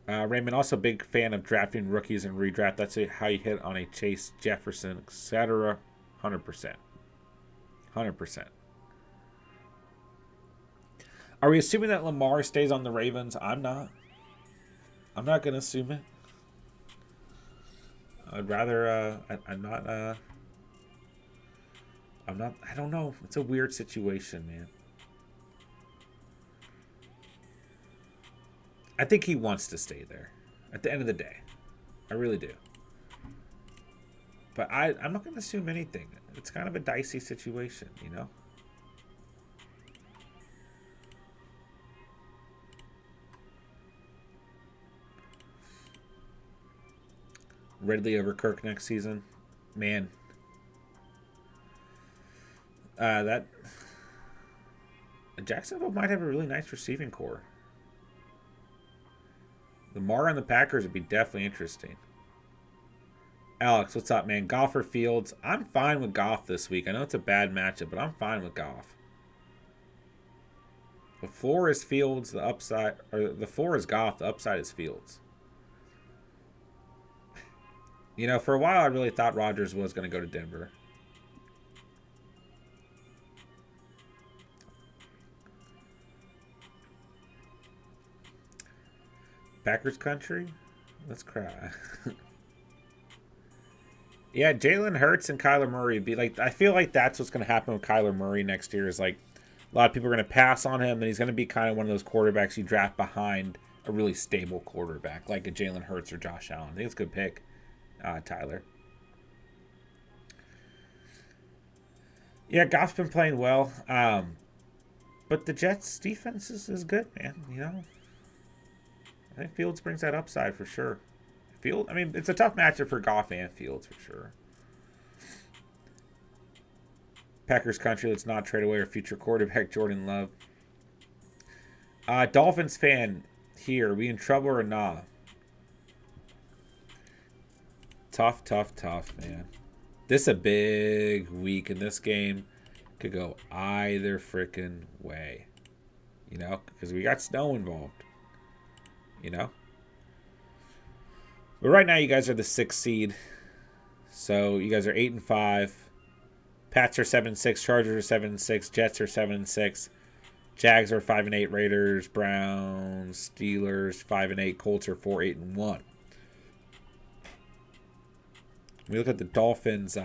Raymond, also big fan of drafting rookies and redraft. That's how you hit on a Chase, Jefferson, etc. 100%. 100%. Are we assuming that Lamar stays on the Ravens? I'm not. I'm not going to assume it. I'd rather, I'm not, I don't know. It's a weird situation, man. I think he wants to stay there at the end of the day. I really do. But I'm not going to assume anything. It's kind of a dicey situation, you know? Ridley over Kirk next season. Man. That Jacksonville might have a really nice receiving core. Lamar on the Packers would be definitely interesting. Alex, what's up, man? Goff or Fields? I'm fine with Goff this week. I know it's a bad matchup, but I'm fine with Goff. The floor is Fields, the upside, or the floor is Goff, the upside is Fields. You know, for a while I really thought Rodgers was going to go to Denver. Packers country? Let's cry. Yeah, Jalen Hurts and Kyler Murray be like, I feel like that's what's going to happen with Kyler Murray next year is like a lot of people are going to pass on him and he's going to be kind of one of those quarterbacks you draft behind a really stable quarterback like a Jalen Hurts or Josh Allen. I think it's a good pick. Tyler. Yeah, Goff's been playing well. But the Jets' defense is good, man. You know? I think Fields brings that upside for sure. I mean, it's a tough matchup for Goff and Fields for sure. Packers country, let's not trade away our future quarterback, Jordan Love. Dolphins fan here. Are we in trouble or nah? Tough, tough, tough, man. This is a big week in this game. Could go either freaking way. You know, because we got snow involved. You know? But right now, you guys are the 6th seed. So you guys are 8-5. Pats are 7-6. Chargers are 7-6. Jets are 7-6. Jags are 5-8. Raiders, Browns, Steelers 5-8. Colts are 4-8-1. We look at the Dolphins'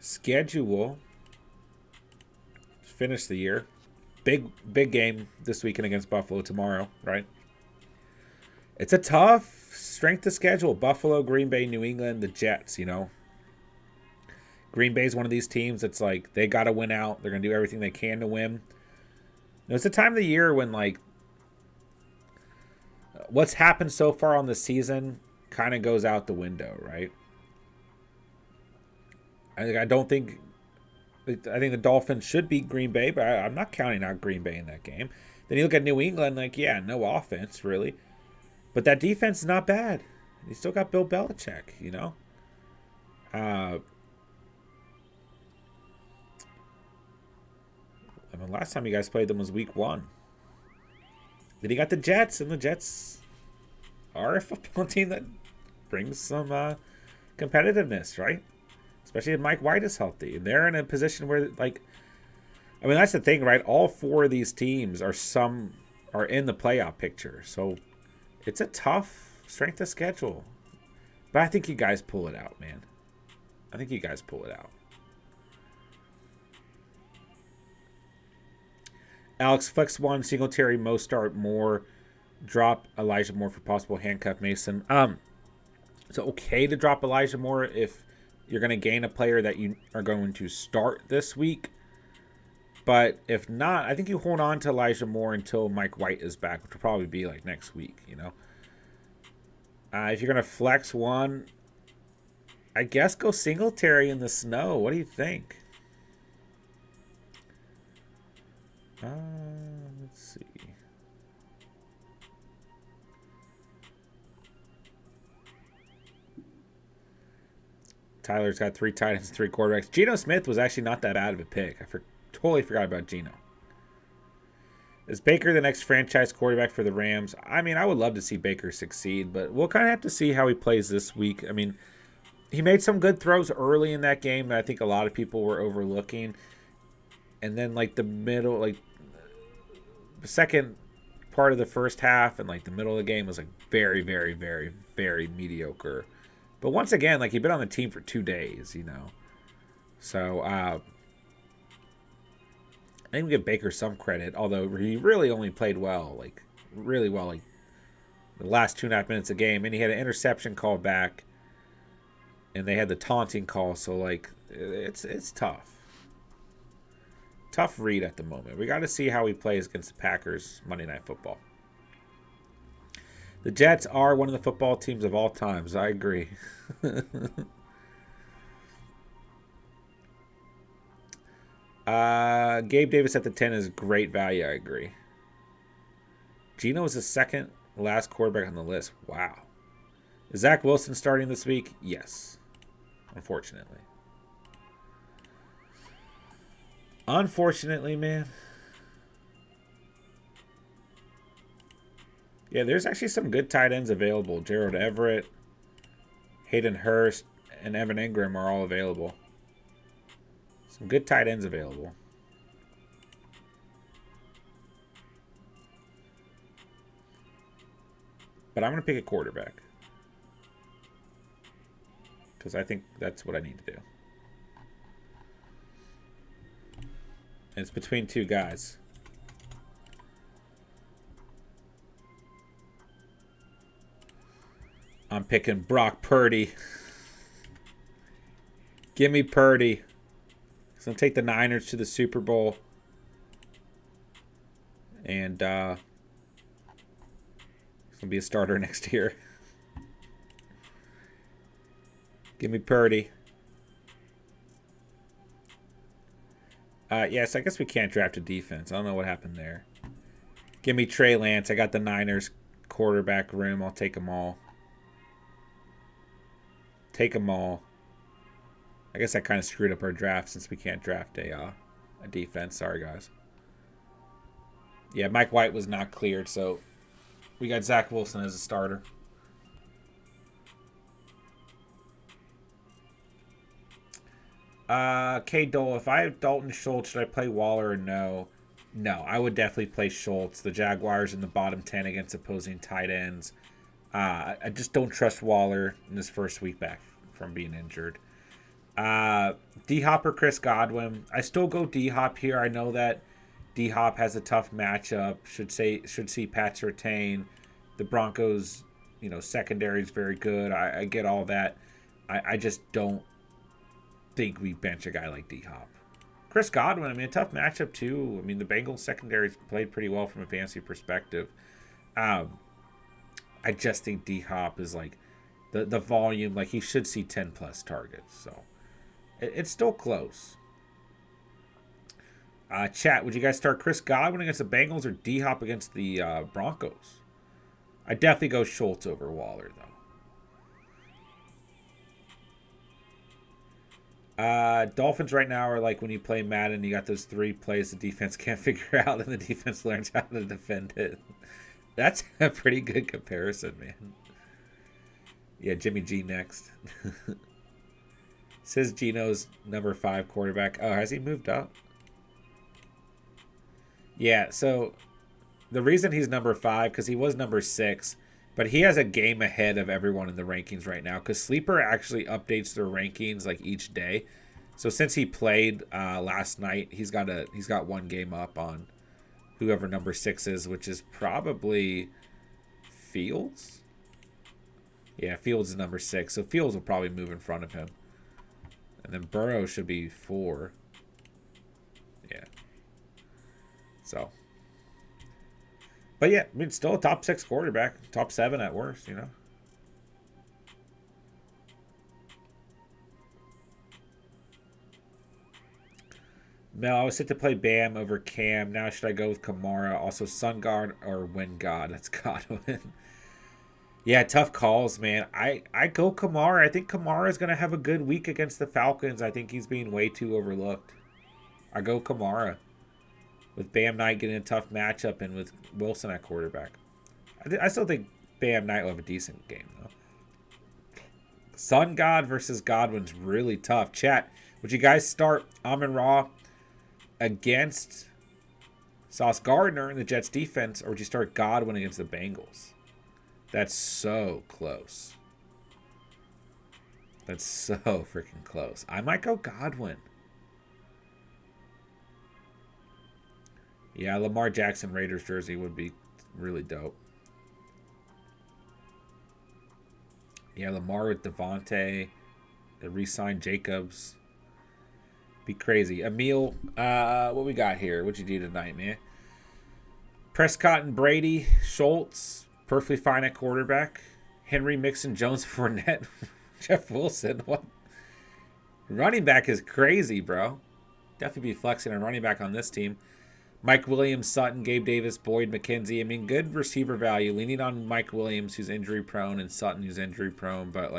schedule. Finish the year. Big game this weekend against Buffalo tomorrow, right? It's a tough strength of schedule. Buffalo, Green Bay, New England, the Jets, you know. Green Bay is one of these teams that's like, they got to win out. They're going to do everything they can to win. It's a time of the year when, like, what's happened so far on the season kind of goes out the window, right? I think the Dolphins should beat Green Bay, but I'm not counting out Green Bay in that game. Then you look at New England, like, yeah, no offense, really. But that defense is not bad. You still got Bill Belichick, you know? I mean, last time you guys played them was week 1. Then you got the Jets, and the Jets are a football team that brings some competitiveness, right? Especially if Mike White is healthy. And they're in a position where, like, I mean, that's the thing, right? All 4 of these teams are in the playoff picture. So it's a tough strength of schedule. But I think you guys pull it out, man. I think you guys pull it out. Alex, flex 1, Singletary, Mostart, Moore. Drop Elijah Moore for possible handcuff Mason. It's okay to drop Elijah Moore if you're going to gain a player that you are going to start this week. But if not, I think you hold on to Elijah Moore until Mike White is back, which will probably be like next week, you know. If you're going to flex 1, I guess go Singletary in the snow. What do you think? Let's see. Tyler's got 3 tight ends, 3 quarterbacks. Geno Smith was actually not that bad of a pick. I totally forgot about Geno. Is Baker the next franchise quarterback for the Rams? I mean, I would love to see Baker succeed, but we'll kind of have to see how he plays this week. I mean, he made some good throws early in that game that I think a lot of people were overlooking. And then, like, the middle, like, the second part of the first half and, like, the middle of the game was, like, very, very, very, very mediocre. But once again, like, he'd been on the team for 2 days, you know. So, I think we give Baker some credit, although he really only played well, like, really well, like, the last 2.5 minutes of the game. And he had an interception called back, and they had the taunting call, so, like, it's tough. Tough read at the moment. We got to see how he plays against the Packers Monday Night Football. The Jets are one of the football teams of all times. I agree. Gabe Davis at the 10 is great value. I agree. Geno is the second last quarterback on the list. Wow. Is Zach Wilson starting this week? Yes. Unfortunately. Unfortunately, man. Yeah, there's actually some good tight ends available. Gerald Everett, Hayden Hurst, and Evan Ingram are all available. Some good tight ends available. But I'm going to pick a quarterback. Because I think that's what I need to do. And it's between 2 guys. I'm picking Brock Purdy. Give me Purdy. He's going to take the Niners to the Super Bowl. And he's going to be a starter next year. Give me Purdy. Yes, I guess we can't draft a defense. I don't know what happened there. Give me Trey Lance. I got the Niners quarterback room. I'll take them all. Take them all. I guess I kind of screwed up our draft since we can't draft a defense. Sorry, guys. Yeah, Mike White was not cleared, so we got Zach Wilson as a starter. K. Dole, if I have Dalton Schultz, should I play Waller or no? No, I would definitely play Schultz. The Jaguars in the bottom 10 against opposing tight ends. I just don't trust Waller in his first week back from being injured. D-Hop or Chris Godwin. I still go D-Hop here. I know that D-Hop has a tough matchup. Should see Pats retain. The Broncos, secondary is very good. I get all that. I just don't think we bench a guy like D-Hop. Chris Godwin, a tough matchup too. The Bengals secondary's played pretty well from a fantasy perspective. I just think D-Hop is like the volume, like he should see 10 plus targets. So it's still close. Chat, would you guys start Chris Godwin against the Bengals or D-Hop against the Broncos? I definitely go Schultz over Waller, though. Dolphins right now are like when you play Madden, you got those 3 plays the defense can't figure out, and the defense learns how to defend it. That's a pretty good comparison, man. Yeah, Jimmy G next. Says Gino's number 5 quarterback. Oh, has he moved up? Yeah, so the reason he's number 5, because he was number 6, but he has a game ahead of everyone in the rankings right now, because Sleeper actually updates their rankings like each day. So since he played last night, he's got 1 game up on whoever number 6 is, which is probably Fields. Yeah, Fields is number 6, so Fields will probably move in front of him, and then Burrow should be 4. Yeah. So. But yeah, still a top 6 quarterback. Top 7 at worst, Mel, I was set to play Bam over Cam. Now should I go with Kamara? Also Sun God or Wingard? That's Godwin. Yeah, tough calls, man. I go Kamara. I think Kamara is going to have a good week against the Falcons. I think he's being way too overlooked. I go Kamara. With Bam Knight getting a tough matchup and with Wilson at quarterback. I still think Bam Knight will have a decent game, though. Sun God versus Godwin's really tough. Chat, would you guys start Amon-Ra against Sauce Gardner in the Jets defense, or would you start Godwin against the Bengals? That's so close. That's so freaking close. I might go Godwin. Yeah, Lamar Jackson Raiders jersey would be really dope. Yeah, Lamar with Devontae. The re-signed Jacobs. Be crazy. Emil, what we got here? What'd you do tonight, man? Prescott and Brady. Schultz, perfectly fine at quarterback. Henry, Mixon, Jones, Fournette. Jeff Wilson. What? Running back is crazy, bro. Definitely be flexing a running back on this team. Mike Williams, Sutton, Gabe Davis, Boyd, McKenzie. Good receiver value. Leaning on Mike Williams, who's injury prone, and Sutton, who's injury prone. But,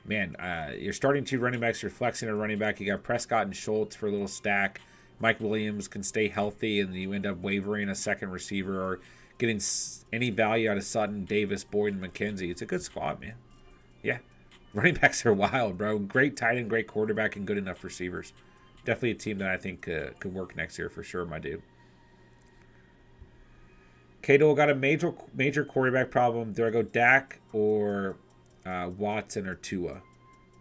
man, you're starting 2 running backs. You're flexing a running back. You got Prescott and Schultz for a little stack. Mike Williams can stay healthy, and you end up wavering a second receiver or getting any value out of Sutton, Davis, Boyd, and McKenzie. It's a good squad, man. Yeah. Running backs are wild, bro. Great tight end, great quarterback, and good enough receivers. Definitely a team that I think could work next year for sure, my dude. Cato got a major quarterback problem. Do I go Dak or Watson or Tua?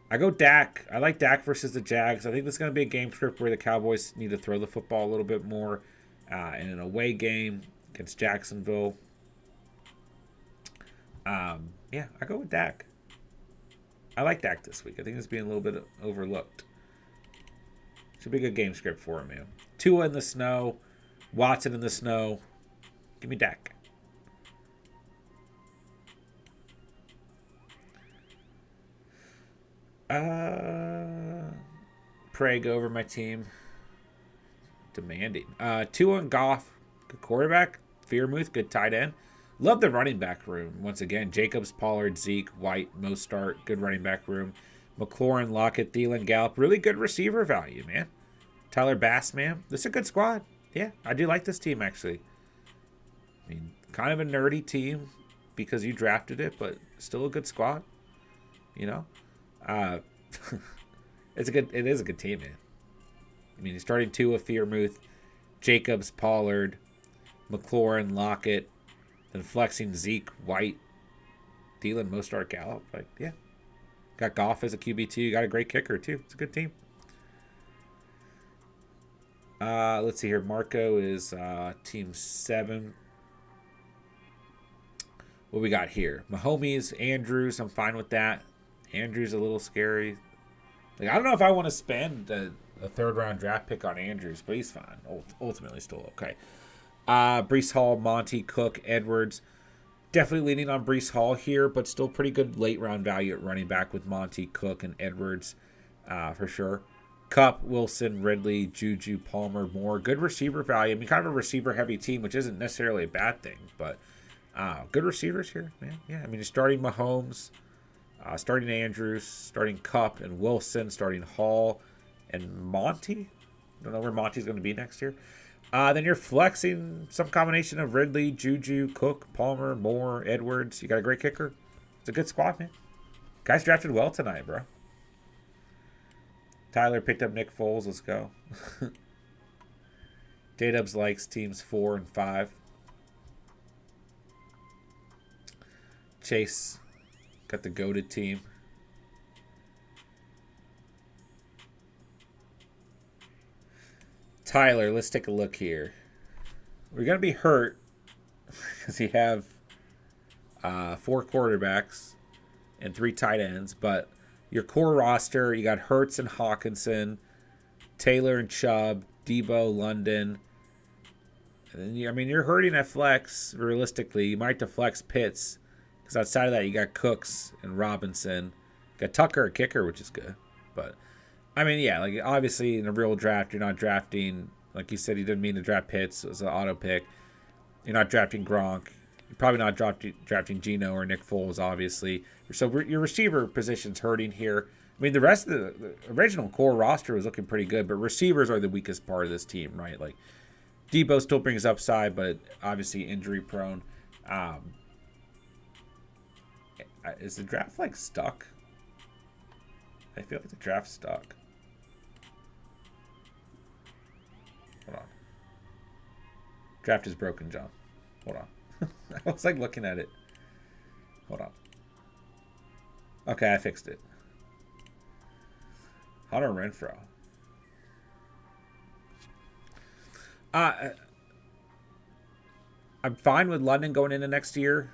I go Dak. I like Dak versus the Jags. I think this is going to be a game script where the Cowboys need to throw the football a little bit more in an away game against Jacksonville. Yeah, I go with Dak. I like Dak this week. I think it's being a little bit overlooked. Should be a good game script for him, man. Tua in the snow. Watson in the snow. Give me Dak. Prague over my team. Demanding. Tua and Goff. Good quarterback. Fearmouth. Good tight end. Love the running back room. Once again, Jacobs, Pollard, Zeke, White, Mostart. Good running back room. McLaurin, Lockett, Thielen, Gallup. Really good receiver value, man. Tyler Bass, man. This is a good squad. Yeah, I do like this team, actually. I mean, kind of a nerdy team because you drafted it, but still a good squad. You know? It is a good team, man. I mean, you're starting Tua, Fearmouth, Jacobs, Pollard, McLaurin, Lockett, then flexing Zeke, White, Thielen, Mostart, Gallup. Like, yeah. Got Goff as a QB2. You got a great kicker, too. It's a good team. Let's see here. Marco is team 7. What we got here? Mahomes, Andrews. I'm fine with that. Andrews a little scary. Like, I don't know if I want to spend a third-round draft pick on Andrews, but he's fine. Ultimately, still okay. Breece Hall, Monty, Cook, Edwards. Definitely leaning on Breece Hall here, but still pretty good late-round value at running back with Monty, Cook, and Edwards for sure. Kupp, Wilson, Ridley, Juju, Palmer, Moore. Good receiver value. I mean, kind of a receiver-heavy team, which isn't necessarily a bad thing, but good receivers here, man. Yeah, I mean, you're starting Mahomes, starting Andrews, starting Kupp and Wilson, starting Hall and Monty. Don't know where Monty's going to be next year. Then you're flexing some combination of Ridley, Juju, Cook, Palmer, Moore, Edwards. You got a great kicker. It's a good squad, man. Guys drafted well tonight, bro. Tyler picked up Nick Foles. Let's go. J-Dubs likes teams 4 and 5. Chase got the goated team. Tyler, let's take a look here. We're going to be hurt because you have 4 quarterbacks and 3 tight ends. But your core roster, you got Hurts and Hawkinson, Taylor and Chubb, Debo, London. And then you're hurting at flex, realistically. You might have to flex Pitts because outside of that, you got Cooks and Robinson. You got Tucker, a kicker, which is good. But I mean, yeah, like obviously in a real draft, you're not drafting, like you said, you didn't mean to draft Pitts. It was an auto pick. You're not drafting Gronk. You're probably not drafting Geno or Nick Foles, obviously. So your receiver position's hurting here. I mean, the rest of the original core roster was looking pretty good, but receivers are the weakest part of this team, right? Like Debo still brings upside, but obviously injury prone. Is the draft like stuck? I feel like the draft's stuck. Hold on. Draft is broken, John. Hold on. I was like looking at it. Hold on. Okay, I fixed it. Hunter Renfrow. I'm fine with London going into next year,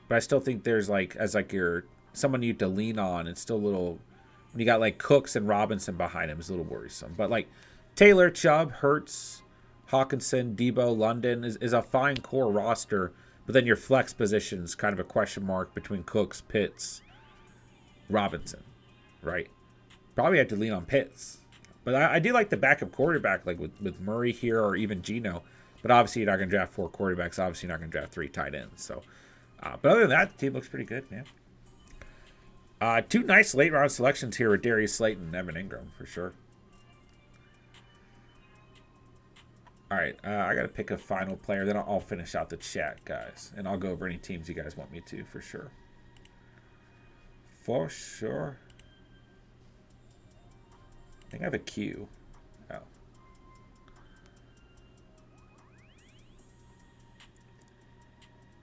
but I still think there's like your someone you have to lean on. It's still a little when you got like Cooks and Robinson behind him, it's a little worrisome. But like Taylor, Chubb, Hurts, Hawkinson, Debo, London is a fine core roster. But then your flex position is kind of a question mark between Cooks, Pitts, Robinson, right? Probably have to lean on Pitts. But I do like the backup quarterback, like with Murray here or even Geno. But obviously you're not going to draft 4 quarterbacks. Obviously you're not going to draft 3 tight ends. So, but other than that, the team looks pretty good, man. 2 nice late round selections here with Darius Slayton and Evan Ingram for sure. All right, I got to pick a final player. Then I'll finish out the chat, guys. And I'll go over any teams you guys want me to for sure. For sure. I think I have a Q. Oh.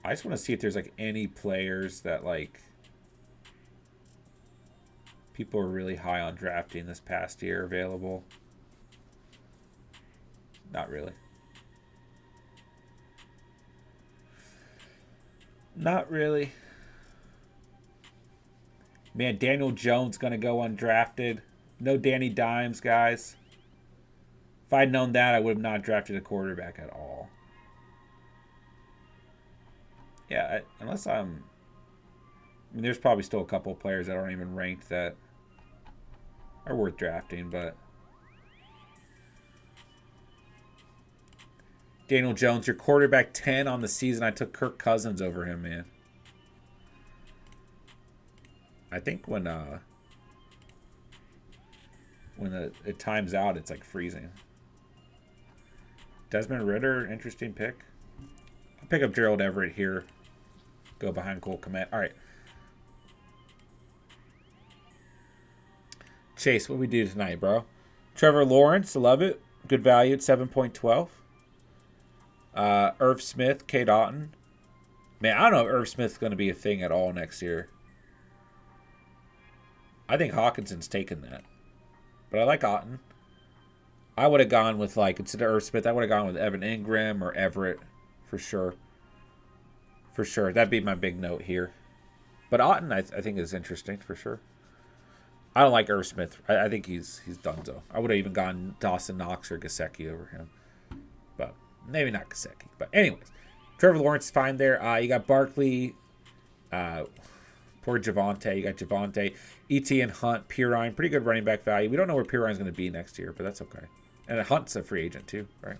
I just want to see if there's like any players that like people are really high on drafting this past year available. Not really. Not really. Man, Daniel Jones going to go undrafted. No Danny Dimes, guys. If I'd known that, I would have not drafted a quarterback at all. Yeah, unless I mean, there's probably still a couple of players that aren't even ranked that are worth drafting, but Daniel Jones, your quarterback 10 on the season. I took Kirk Cousins over him, man. I think when it times out, it's like freezing. Desmond Ridder, interesting pick. I'll pick up Gerald Everett here. Go behind Cole Kmet. All right. Chase, what we do tonight, bro? Trevor Lawrence, love it. Good value at 7.12. Irv Smith, Kate Otten. Man, I don't know if Irv Smith's going to be a thing at all next year. I think Hawkinson's taken that. But I like Otten. I would have gone with, like, instead of Irv Smith, I would have gone with Evan Ingram or Everett for sure. For sure. That'd be my big note here. But Otten, I think, is interesting for sure. I don't like Irv Smith. I think he's donezo. I would have even gone Dawson Knox or Gesicki over him. But maybe not Gesicki. But anyways, Trevor Lawrence is fine there. You got Barkley. Poor Javonte. You got Javonte. Etienne, Hunt, Pirine. Pretty good running back value. We don't know where Pirine's going to be next year, but that's okay. And Hunt's a free agent too, right?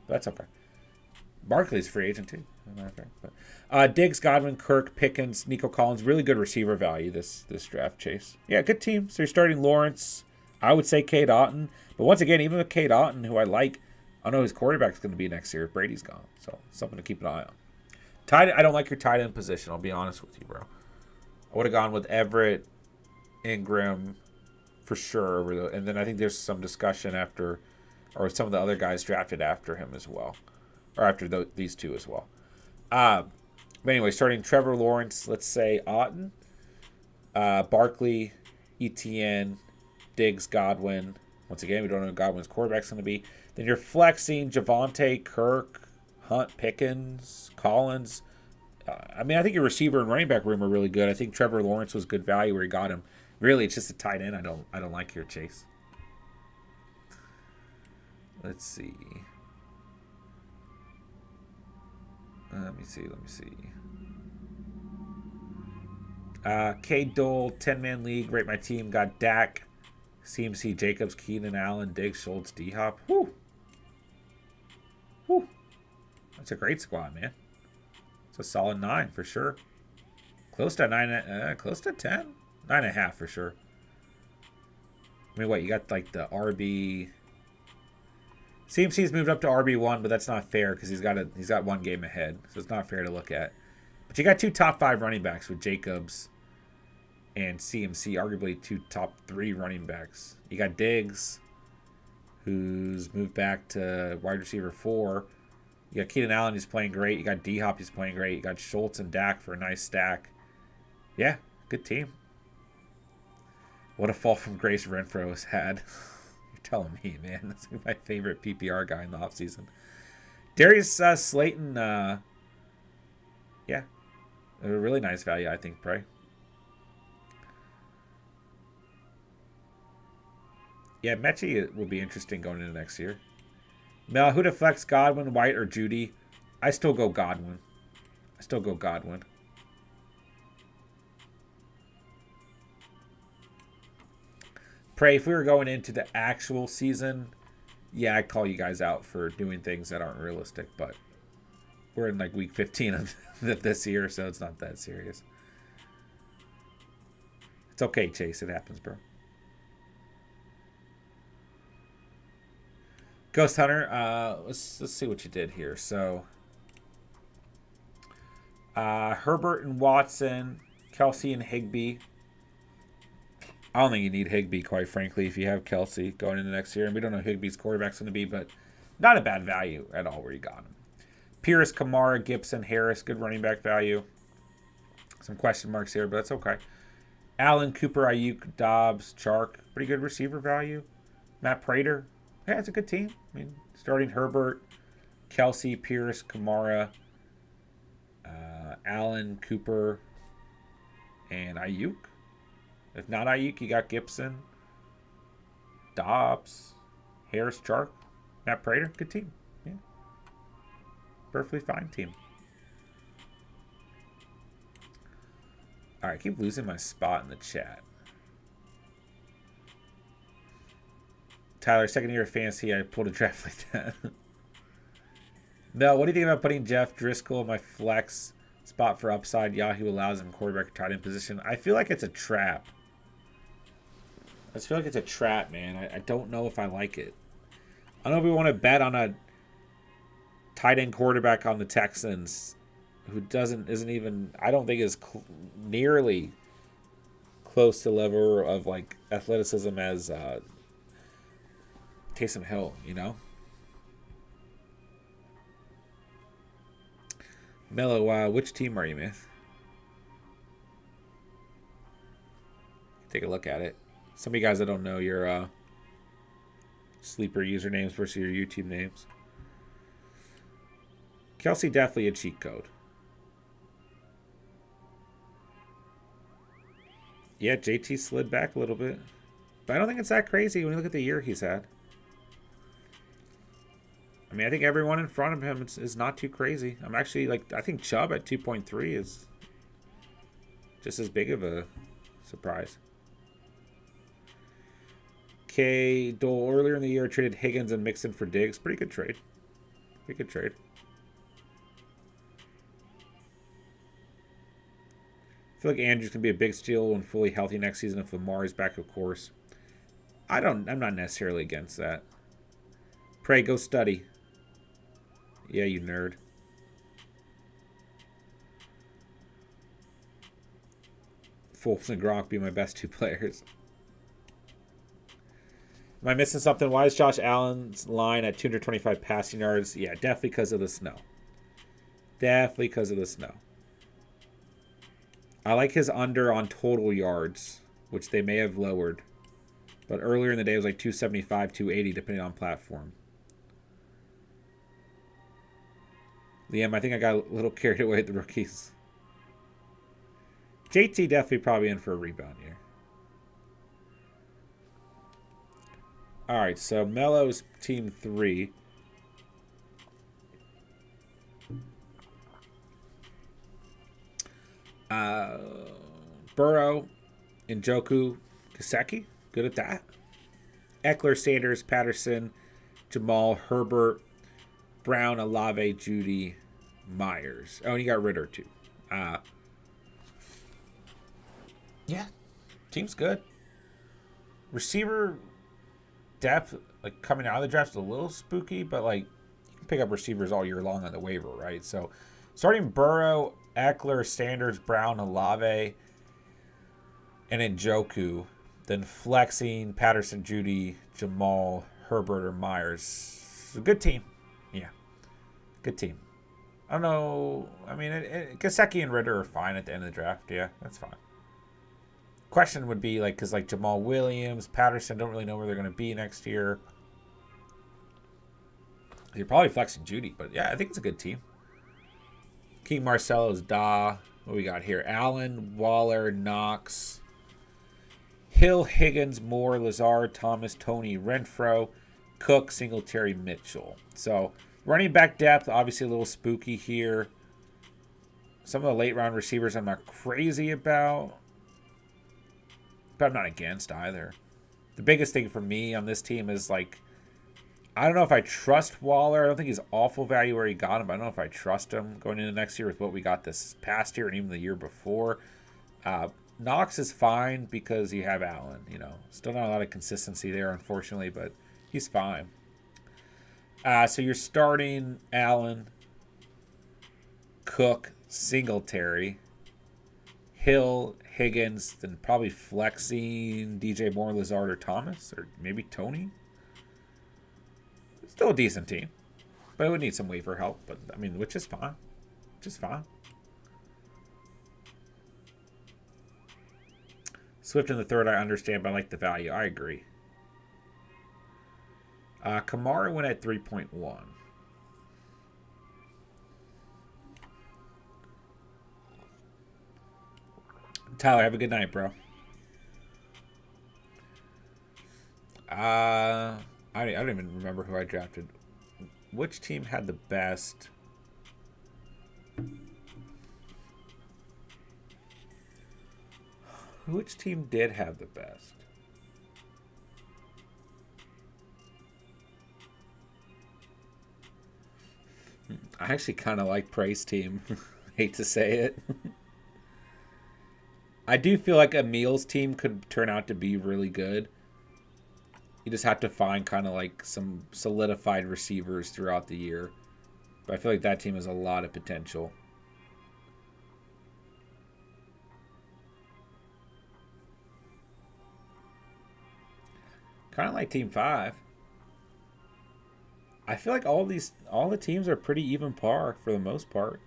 But that's okay. Barkley's a free agent too. As a matter of fact. But, Diggs, Godwin, Kirk, Pickens, Nico Collins. Really good receiver value this draft, Chase. Yeah, good team. So you're starting Lawrence. I would say Cade Otton. But once again, even with Cade Otton, who I like, I don't know whose quarterback's going to be next year if Brady's gone. So something to keep an eye on. I don't like your tight end position. I'll be honest with you, bro. I would have gone with Everett, Ingram, for sure. And then I think there's some discussion after, or some of the other guys drafted after him as well. Or after these two as well. But anyway, starting Trevor Lawrence, let's say Otton, Barkley, Etienne, Diggs, Godwin. Once again, we don't know who Godwin's quarterback's going to be. Then you're flexing Javonte, Kirk, Hunt, Pickens, Collins. I think your receiver and running back room are really good. I think Trevor Lawrence was good value where he got him. Really, it's just a tight end. I don't like your Chase. Let's see. Let me see. K. Dole, 10-man league. Rate my team. Got Dak, CMC, Jacobs, Keenan Allen, Diggs, Schultz, D-Hop. Whew. That's a great squad, man. It's a solid 9 for sure. Close to 9, close to 10. 9.5 for sure. I mean, what, you got like the RB... CMC's moved up to RB1, but that's not fair because he's got one game ahead, so it's not fair to look at. But you got 2 top 5 running backs with Jacobs and CMC, arguably 2 top 3 running backs. You got Diggs, who's moved back to wide receiver 4. You got Keenan Allen, who's playing great. You got D-Hop, who's playing great. You got Schultz and Dak for a nice stack. Yeah, good team. What a fall from grace Renfro has had. Telling me, man. That's my favorite PPR guy in the offseason. Darius Slayton, yeah. A really nice value, I think, Prey. Yeah, Mechie will be interesting going into next year. Mel, who to flex, Godwin, White, or Judy? I still go Godwin. Pray, if we were going into the actual season, yeah, I'd call you guys out for doing things that aren't realistic, but we're in like week 15 of this year, so it's not that serious. It's okay, Chase. It happens, bro. Ghost Hunter, let's see what you did here. So, Herbert and Watson, Kelsey and Higbee. I don't think you need Higbee, quite frankly, if you have Kelsey going into next year. And we don't know who Higbee's quarterback's going to be, but not a bad value at all where you got him. Pierce, Kamara, Gibson, Harris, good running back value. Some question marks here, but that's okay. Allen, Cooper, Ayuk, Dobbs, Chark, pretty good receiver value. Matt Prater, yeah, it's a good team. I mean, starting Herbert, Kelsey, Pierce, Kamara, Allen, Cooper, and Ayuk. If not Ayuk, you got Gibson, Dobbs, Harris, Chark, Matt Prater. Good team. Yeah. Perfectly fine team. All right, I keep losing my spot in the chat. Tyler, second year of fantasy, I pulled a draft like that. No, what do you think about putting Jeff Driscoll in my flex spot for upside? Yahoo allows him quarterback or tight end position. I feel like it's a trap. I just feel like it's a trap, man. I don't know if I like it. I don't know if we want to bet on a tight end quarterback on the Texans who isn't even, I don't think is nearly close to the level of like athleticism as Taysom Hill, you know? Mello, which team are you, man? Take a look at it. Some of you guys that don't know your sleeper usernames versus your YouTube names. Kelsey definitely a cheat code. Yeah, JT slid back a little bit. But I don't think it's that crazy when you look at the year he's had. I mean, I think everyone in front of him is not too crazy. I'm actually like, I think Chubb at 2.3 is just as big of a surprise. K. Dole earlier in the year traded Higgins and Mixon for Diggs. Pretty good trade. Pretty good trade. I feel like Andrews can be a big steal when fully healthy next season if Lamar is back, of course. I'm not necessarily against that. Pray, go study. Yeah, you nerd. Foles and Gronk be my best two players. Am I missing something? Why is Josh Allen's line at 225 passing yards? Yeah, definitely because of the snow. Definitely because of the snow. I like his under on total yards, which they may have lowered. But earlier in the day, it was like 275, 280, depending on platform. Liam, I think I got a little carried away at the rookies. JT definitely probably in for a rebound here. All right, so Mello's team 3. Burrow, Njoku, Gesicki. Good at that. Eckler, Sanders, Patterson, Jamal, Herbert, Brown, Olave, Judy, Myers. Oh, and you got Ritter, too. Yeah, team's good. Receiver depth, like coming out of the draft, is a little spooky, but like you can pick up receivers all year long on the waiver, right? So starting Burrow, Eckler, Sanders, Brown, Olave, and Njoku, then flexing Patterson, Judy, Jamal, Herbert, or Myers. It's a good team. Yeah, good team. I don't know. I mean, Gesicki and Ritter are fine at the end of the draft. Yeah, that's fine. Question would be like, because like Jamal Williams, Patterson don't really know where they're going to be next year. You're probably flexing Judy, but yeah, I think it's a good team. King Marcello's Da. What we got here? Allen, Waller, Knox, Hill, Higgins, Moore, Lazard, Thomas, Tony, Renfro, Cook, Singletary, Mitchell. So running back depth, obviously a little spooky here. Some of the late round receivers I'm not crazy about, but I'm not against either. The biggest thing for me on this team is like, I don't know if I trust Waller. I don't think he's awful value where he got him, but I don't know if I trust him going into next year with what we got this past year and even the year before. Knox is fine because you have Allen. You know, still not a lot of consistency there, unfortunately, but he's fine. So you're starting Allen, Cook, Singletary, Hill, Higgins, then probably flexing DJ Moore, Lazard, or Thomas, or maybe Tony. Still a decent team, but it would need some waiver help. But I mean, which is fine. Just fine. Swift in the third, I understand, but I like the value. I agree. Kamara went at 3.1. Tyler, have a good night, bro. I don't even remember who I drafted. Which team had the best? Which team did have the best? I actually kind of like Prey's team. Hate to say it. I do feel like Emil's team could turn out to be really good. You just have to find kind of like some solidified receivers throughout the year. But I feel like that team has a lot of potential. Kind of like Team 5. I feel like all the teams are pretty even par for the most part.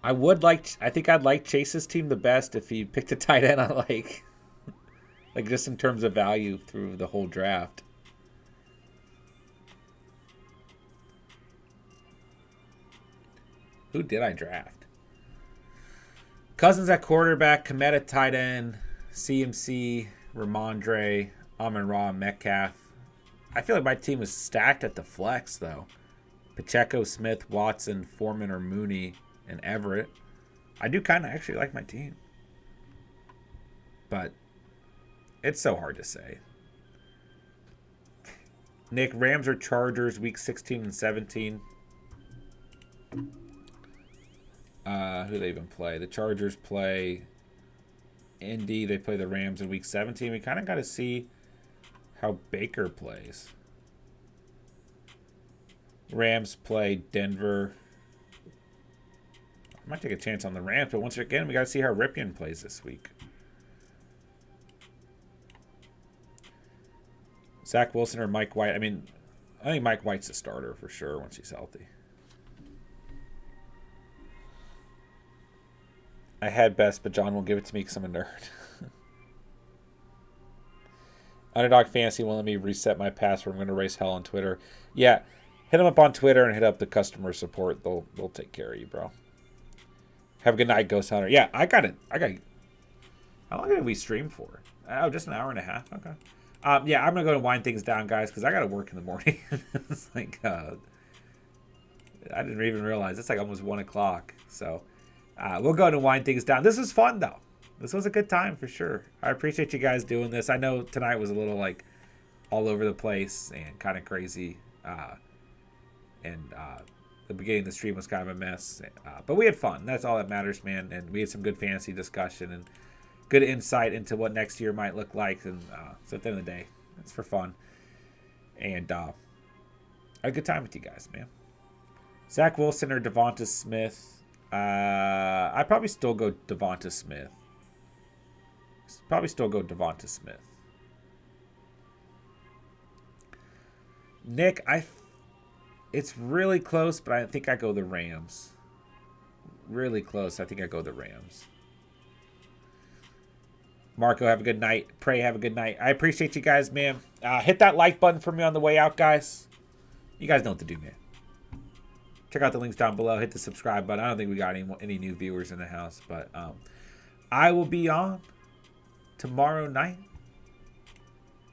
I think I'd like Chase's team the best if he picked a tight end I like. Like just in terms of value through the whole draft. Who did I draft? Cousins at quarterback, Komet at tight end, CMC, Ramondre, Amon-Ra, Metcalf. I feel like my team was stacked at the flex, though. Pacheco, Smith, Watson, Foreman, or Mooney, and Everett. I do kind of actually like my team. But it's so hard to say. Nick, Rams or Chargers, week 16 and 17. Who do they even play? The Chargers play Indy. They play the Rams in week 17. We kind of got to see how Baker plays. Rams play Denver. I might take a chance on the Rams, but once again, we got to see how Ripien plays this week. Zach Wilson or Mike White? I mean, I think Mike White's a starter for sure once he's healthy. I had best, but John won't give it to me because I'm a nerd. Underdog Fantasy won't let me reset my password. I'm going to raise hell on Twitter. Yeah, hit them up on Twitter and hit up the customer support. They'll take care of you, bro. Have a good night, Ghost Hunter. Yeah, I got it. How long did we stream for? Oh, just an hour and a half. Okay. Yeah, I'm going to go and wind things down, guys, because I got to work in the morning. It's like, I didn't even realize. It's like almost 1 o'clock. So we'll go and wind things down. This was fun, though. This was a good time for sure. I appreciate you guys doing this. I know tonight was a little like all over the place and kind of crazy. The beginning of the stream was kind of a mess. But we had fun. That's all that matters, man. And we had some good fantasy discussion and good insight into what next year might look like. And so at the end of the day, it's for fun. And I had a good time with you guys, man. Zach Wilson or Devonta Smith? I'd probably still go Devonta Smith. Nick, it's really close, but I think I go the Rams. Really close. I think I go the Rams. Marco, have a good night. Pray, have a good night. I appreciate you guys, man. Hit that like button for me on the way out, guys. You guys know what to do, man. Check out the links down below. Hit the subscribe button. I don't think we got any new viewers in the house, but I will be on tomorrow night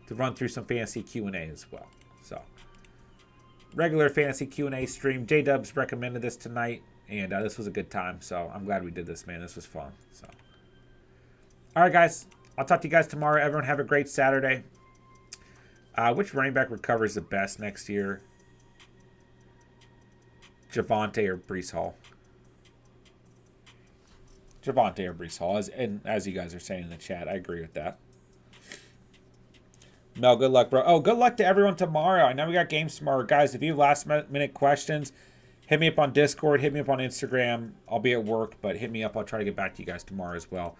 to run through some fantasy Q&A as well. So, regular fantasy Q&A stream. J-Dubs recommended this tonight, and this was a good time. So, I'm glad we did this, man. This was fun. So, all right, guys. I'll talk to you guys tomorrow. Everyone have a great Saturday. Which running back recovers the best next year? Javonte or Breece Hall? Javonte or Breece Hall, as you guys are saying in the chat. I agree with that. Mel, good luck, bro. Oh, good luck to everyone tomorrow. I know we got games tomorrow. Guys, if you have last-minute questions, hit me up on Discord. Hit me up on Instagram. I'll be at work, but hit me up. I'll try to get back to you guys tomorrow as well.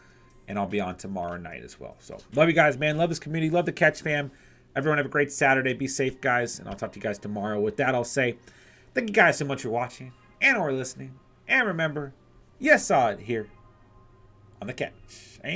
And I'll be on tomorrow night as well. So, love you guys, man. Love this community. Love the Catch fam. Everyone have a great Saturday. Be safe, guys. And I'll talk to you guys tomorrow. With that, I'll say thank you guys so much for watching and or listening. And remember, you saw it here on the Catch. And